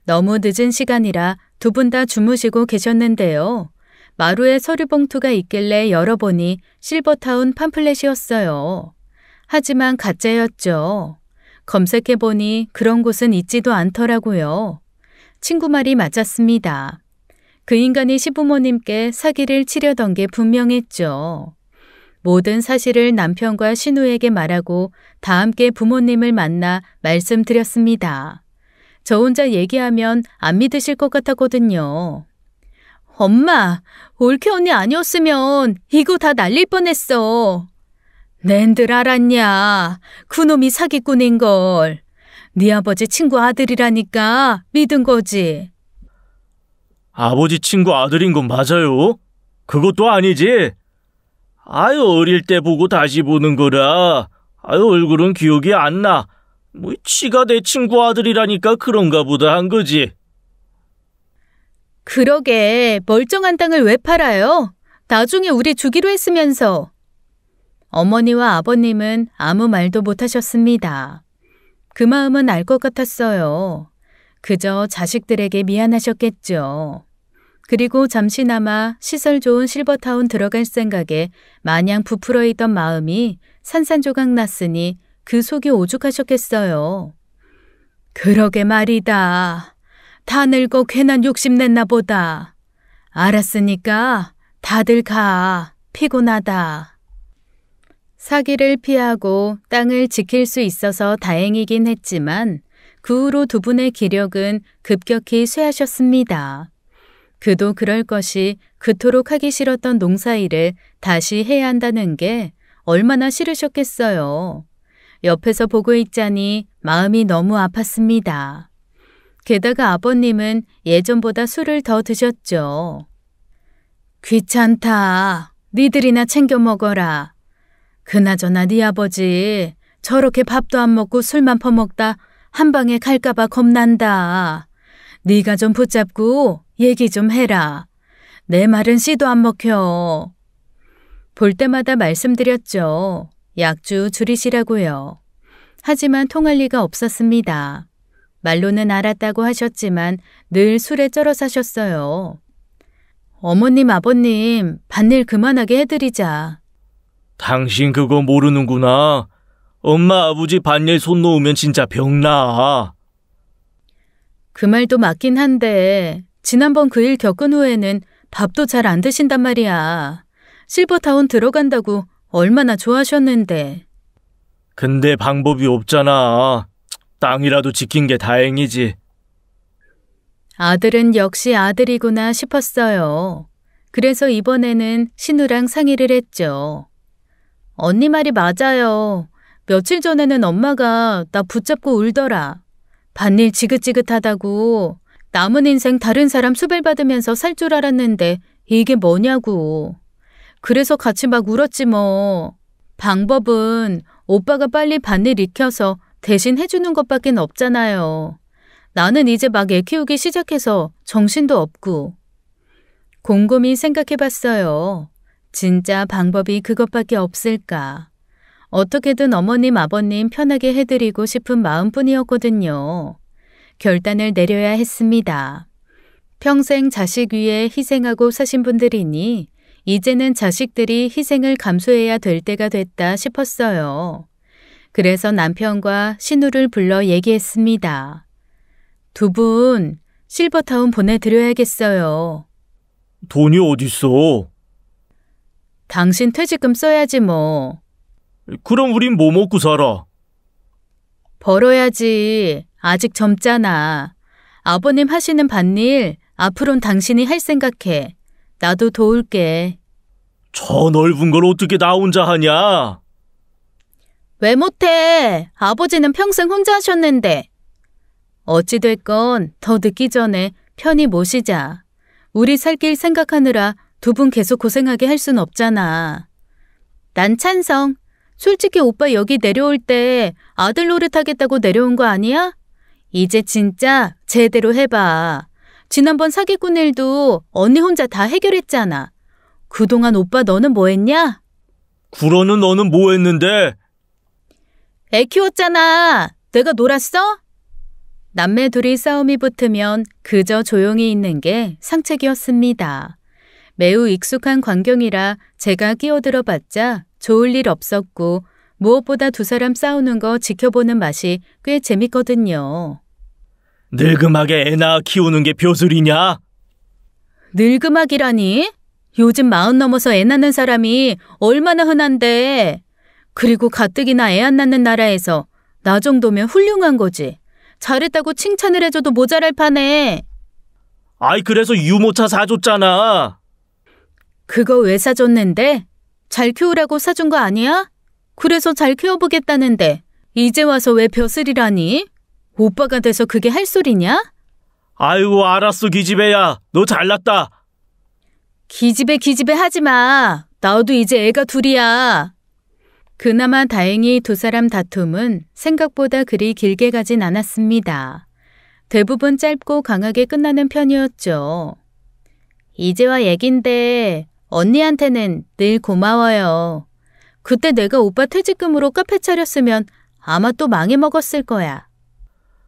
너무 늦은 시간이라 두 분 다 주무시고 계셨는데요. 마루에 서류 봉투가 있길래 열어보니 실버타운 팜플렛이었어요. 하지만 가짜였죠. 검색해보니 그런 곳은 있지도 않더라고요. 친구 말이 맞았습니다. 그 인간이 시부모님께 사기를 치려던 게 분명했죠. 모든 사실을 남편과 신우에게 말하고 다 함께 부모님을 만나 말씀드렸습니다. 저 혼자 얘기하면 안 믿으실 것 같았거든요. 엄마, 올케 언니 아니었으면 이거 다 날릴 뻔했어. 낸들 알았냐? 그놈이 사기꾼인걸. 네 아버지 친구 아들이라니까 믿은 거지. 아버지 친구 아들인 건 맞아요? 그것도 아니지? 아유, 어릴 때 보고 다시 보는 거라. 아유, 얼굴은 기억이 안 나. 지가 내 친구 아들이라니까 그런가 보다 한 거지. 그러게 멀쩡한 땅을 왜 팔아요? 나중에 우리 주기로 했으면서. 어머니와 아버님은 아무 말도 못하셨습니다. 그 마음은 알 것 같았어요. 그저 자식들에게 미안하셨겠죠. 그리고 잠시나마 시설 좋은 실버타운 들어갈 생각에 마냥 부풀어 있던 마음이 산산조각 났으니 그 속이 오죽하셨겠어요. 그러게 말이다. 다 늙어 괜한 욕심냈나 보다. 알았으니까 다들 가. 피곤하다. 사기를 피하고 땅을 지킬 수 있어서 다행이긴 했지만 그 후로 두 분의 기력은 급격히 쇠하셨습니다. 그도 그럴 것이 그토록 하기 싫었던 농사일을 다시 해야 한다는 게 얼마나 싫으셨겠어요. 옆에서 보고 있자니 마음이 너무 아팠습니다. 게다가 아버님은 예전보다 술을 더 드셨죠. 귀찮다. 니들이나 챙겨 먹어라. 그나저나 네 아버지 저렇게 밥도 안 먹고 술만 퍼먹다 한 방에 갈까봐 겁난다. 네가 좀 붙잡고 얘기 좀 해라. 내 말은 씨도 안 먹혀. 볼 때마다 말씀드렸죠. 약주 줄이시라고요. 하지만 통할 리가 없었습니다. 말로는 알았다고 하셨지만 늘 술에 쩔어 사셨어요. 어머님, 아버님, 밭일 그만하게 해드리자. 당신 그거 모르는구나. 엄마, 아버지 밭일 손 놓으면 진짜 병나. 그 말도 맞긴 한데 지난번 그 일 겪은 후에는 밥도 잘 안 드신단 말이야. 실버타운 들어간다고 얼마나 좋아하셨는데. 근데 방법이 없잖아. 땅이라도 지킨 게 다행이지. 아들은 역시 아들이구나 싶었어요. 그래서 이번에는 신우랑 상의를 했죠. 언니 말이 맞아요. 며칠 전에는 엄마가 나 붙잡고 울더라. 밭일 지긋지긋하다고 남은 인생 다른 사람 수벨받으면서 살 줄 알았는데 이게 뭐냐고. 그래서 같이 막 울었지 뭐. 방법은 오빠가 빨리 밭일 익혀서 대신 해주는 것밖엔 없잖아요. 나는 이제 막 애 키우기 시작해서 정신도 없고. 곰곰이 생각해봤어요. 진짜 방법이 그것밖에 없을까. 어떻게든 어머님, 아버님 편하게 해드리고 싶은 마음뿐이었거든요. 결단을 내려야 했습니다. 평생 자식 위해 희생하고 사신 분들이니 이제는 자식들이 희생을 감수해야 될 때가 됐다 싶었어요. 그래서 남편과 신우를 불러 얘기했습니다. 두 분 실버타운 보내드려야겠어요. 돈이 어딨어? 당신 퇴직금 써야지 뭐. 그럼 우린 뭐 먹고 살아? 벌어야지. 아직 젊잖아. 아버님 하시는 밭일 앞으론 당신이 할 생각해. 나도 도울게. 저 넓은 걸 어떻게 나 혼자 하냐? 왜 못해? 아버지는 평생 혼자 하셨는데. 어찌됐건 더 늦기 전에 편히 모시자. 우리 살 길 생각하느라 두 분 계속 고생하게 할 순 없잖아. 난 찬성. 솔직히 오빠 여기 내려올 때 아들 노릇하겠다고 내려온 거 아니야? 이제 진짜 제대로 해봐. 지난번 사기꾼 일도 언니 혼자 다 해결했잖아. 그동안 오빠 너는 뭐 했냐? 그러는 너는 뭐 했는데? 애 키웠잖아. 내가 놀았어? 남매 둘이 싸움이 붙으면 그저 조용히 있는 게 상책이었습니다. 매우 익숙한 광경이라 제가 끼어들어봤자 좋을 일 없었고 무엇보다 두 사람 싸우는 거 지켜보는 맛이 꽤 재밌거든요. 늙음하게 애 낳아 키우는 게 벼슬이냐? 늙음하기라니? 요즘 40 넘어서 애 낳는 사람이 얼마나 흔한데. 그리고 가뜩이나 애 안 낳는 나라에서 나 정도면 훌륭한 거지. 잘했다고 칭찬을 해줘도 모자랄 판에. 아이 그래서 유모차 사줬잖아. 그거 왜 사줬는데? 잘 키우라고 사준 거 아니야? 그래서 잘 키워보겠다는데 이제 와서 왜 벼슬이라니? 오빠가 돼서 그게 할 소리냐? 아이고 알았어 기집애야. 너 잘났다. 기집애 하지 마. 나도 이제 애가 둘이야. 그나마 다행히 두 사람 다툼은 생각보다 그리 길게 가진 않았습니다. 대부분 짧고 강하게 끝나는 편이었죠. 이제와 얘긴데 언니한테는 늘 고마워요. 그때 내가 오빠 퇴직금으로 카페 차렸으면 아마 또 망해먹었을 거야.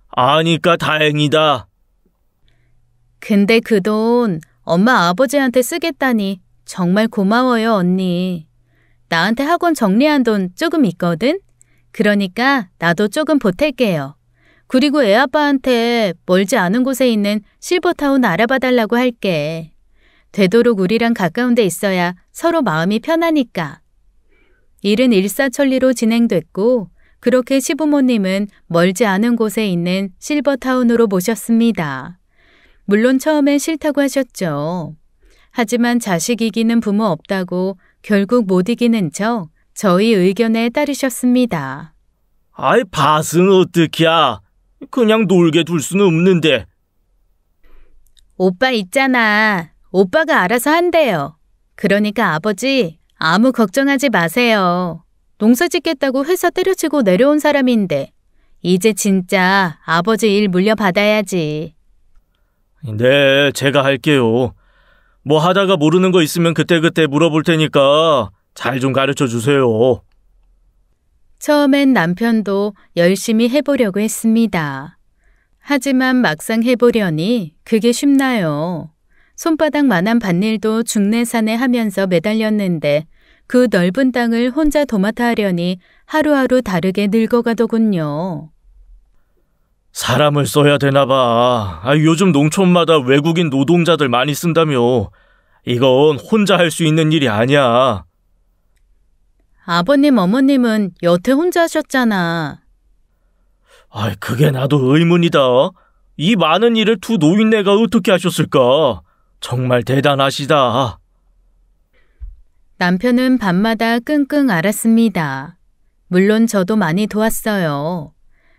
아니까 다행이다. 근데 그 돈 엄마 아버지한테 쓰겠다니 정말 고마워요, 언니. 나한테 학원 정리한 돈 조금 있거든? 그러니까 나도 조금 보탤게요. 그리고 애 아빠한테 멀지 않은 곳에 있는 실버타운 알아봐달라고 할게. 되도록 우리랑 가까운 데 있어야 서로 마음이 편하니까. 일은 일사천리로 진행됐고 그렇게 시부모님은 멀지 않은 곳에 있는 실버타운으로 모셨습니다. 물론 처음엔 싫다고 하셨죠. 하지만 자식 이기는 부모 없다고 결국 못 이기는 척 저희 의견에 따르셨습니다. 아이 밭은 어떡이야. 그냥 놀게 둘 수는 없는데. 오빠 있잖아. 오빠가 알아서 한대요. 그러니까 아버지 아무 걱정하지 마세요. 농사 짓겠다고 회사 때려치고 내려온 사람인데 이제 진짜 아버지 일 물려받아야지. 네, 제가 할게요. 뭐 하다가 모르는 거 있으면 그때그때 물어볼 테니까 잘 좀 가르쳐 주세요. 처음엔 남편도 열심히 해보려고 했습니다. 하지만 막상 해보려니 그게 쉽나요? 손바닥만한 밭일도 중내산에 하면서 매달렸는데 그 넓은 땅을 혼자 도맡아 하려니 하루하루 다르게 늙어가더군요. 사람을 써야 되나 봐. 요즘 농촌마다 외국인 노동자들 많이 쓴다며. 이건 혼자 할 수 있는 일이 아니야. 아버님, 어머님은 여태 혼자 하셨잖아. 그게 나도 의문이다. 이 많은 일을 두 노인네가 어떻게 하셨을까? 정말 대단하시다. 남편은 밤마다 끙끙 앓았습니다. 물론 저도 많이 도왔어요.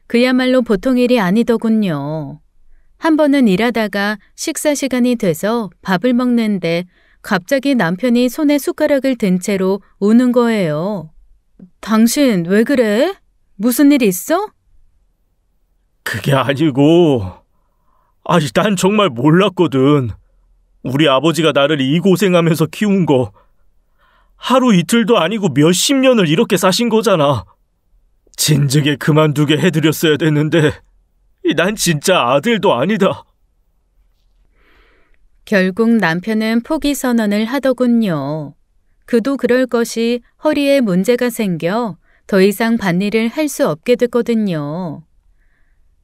그야말로 보통 일이 아니더군요. 한 번은 일하다가 식사 시간이 돼서 밥을 먹는데 갑자기 남편이 손에 숟가락을 든 채로 우는 거예요. 당신 왜 그래? 무슨 일 있어? 그게 아니고, 아니, 난 정말 몰랐거든. 우리 아버지가 나를 이 고생하면서 키운 거. 하루 이틀도 아니고 몇십 년을 이렇게 사신 거잖아. 진즉에 그만두게 해드렸어야 됐는데, 난 진짜 아들도 아니다. 결국 남편은 포기 선언을 하더군요. 그도 그럴 것이 허리에 문제가 생겨 더 이상 밭일을 할 수 없게 됐거든요.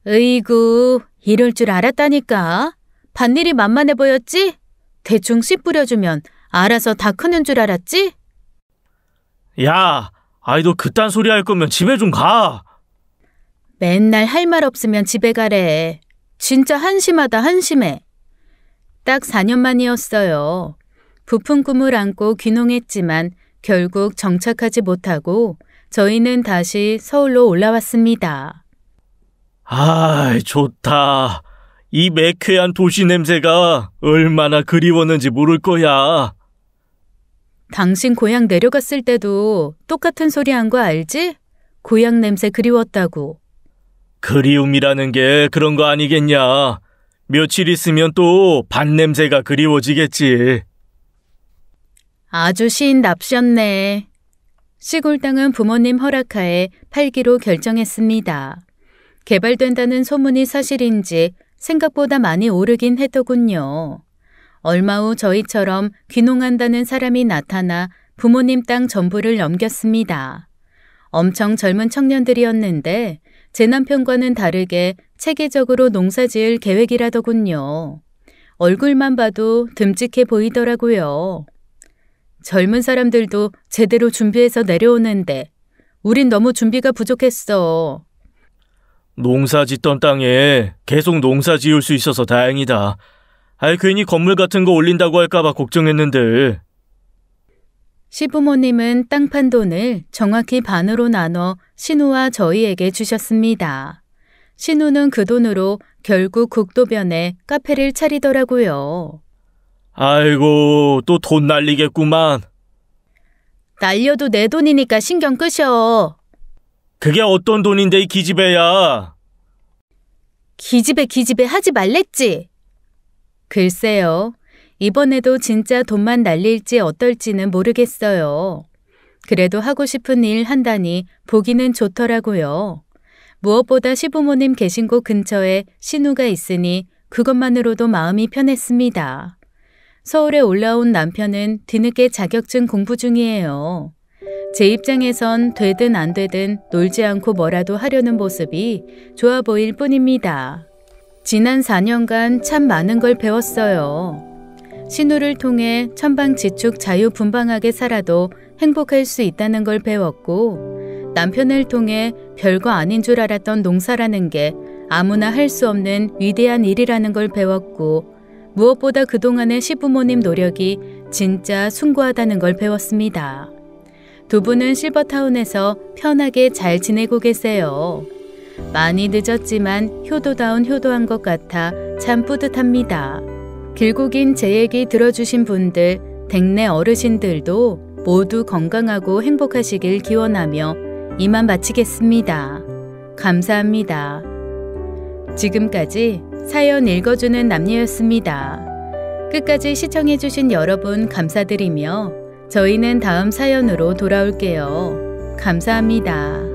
으이구, 이럴 줄 알았다니까. 밭일이 만만해 보였지? 대충 씨 뿌려주면 알아서 다 크는 줄 알았지? 야, 아이 너 그딴 소리 할 거면 집에 좀 가. 맨날 할 말 없으면 집에 가래. 진짜 한심하다 한심해. 딱 4년 만이었어요. 부푼 꿈을 안고 귀농했지만 결국 정착하지 못하고 저희는 다시 서울로 올라왔습니다. 아, 좋다. 이 매캐한 도시 냄새가 얼마나 그리웠는지 모를 거야. 당신 고향 내려갔을 때도 똑같은 소리 한 거 알지? 고향 냄새 그리웠다고. 그리움이라는 게 그런 거 아니겠냐. 며칠 있으면 또 밭 냄새가 그리워지겠지. 아주 시인 납셨네. 시골 땅은 부모님 허락하에 팔기로 결정했습니다. 개발된다는 소문이 사실인지 생각보다 많이 오르긴 했더군요. 얼마 후 저희처럼 귀농한다는 사람이 나타나 부모님 땅 전부를 넘겼습니다. 엄청 젊은 청년들이었는데 제 남편과는 다르게 체계적으로 농사지을 계획이라더군요. 얼굴만 봐도 듬직해 보이더라고요. 젊은 사람들도 제대로 준비해서 내려오는데 우린 너무 준비가 부족했어. 농사 짓던 땅에 계속 농사 지을 수 있어서 다행이다. 괜히 건물 같은 거 올린다고 할까봐 걱정했는데. 시부모님은 땅 판 돈을 정확히 반으로 나눠 신우와 저희에게 주셨습니다. 신우는 그 돈으로 결국 국도변에 카페를 차리더라고요. 아이고, 또 돈 날리겠구만. 날려도 내 돈이니까 신경 끄셔. 그게 어떤 돈인데 이 기집애야. 기집애 하지 말랬지. 글쎄요. 이번에도 진짜 돈만 날릴지 어떨지는 모르겠어요. 그래도 하고 싶은 일 한다니 보기는 좋더라고요. 무엇보다 시부모님 계신 곳 근처에 신우가 있으니 그것만으로도 마음이 편했습니다. 서울에 올라온 남편은 뒤늦게 자격증 공부 중이에요. 제 입장에선 되든 안 되든 놀지 않고 뭐라도 하려는 모습이 좋아 보일 뿐입니다. 지난 4년간 참 많은 걸 배웠어요. 신우를 통해 천방지축 자유분방하게 살아도 행복할 수 있다는 걸 배웠고, 남편을 통해 별거 아닌 줄 알았던 농사라는 게 아무나 할 수 없는 위대한 일이라는 걸 배웠고, 무엇보다 그동안의 시부모님 노력이 진짜 숭고하다는 걸 배웠습니다. 두 분은 실버타운에서 편하게 잘 지내고 계세요. 많이 늦었지만 효도다운 효도한 것 같아 참 뿌듯합니다. 길고 긴 제 얘기 들어주신 분들, 댁내 어르신들도 모두 건강하고 행복하시길 기원하며 이만 마치겠습니다. 감사합니다. 지금까지 사연 읽어주는 남녀였습니다. 끝까지 시청해주신 여러분 감사드리며 저희는 다음 사연으로 돌아올게요. 감사합니다.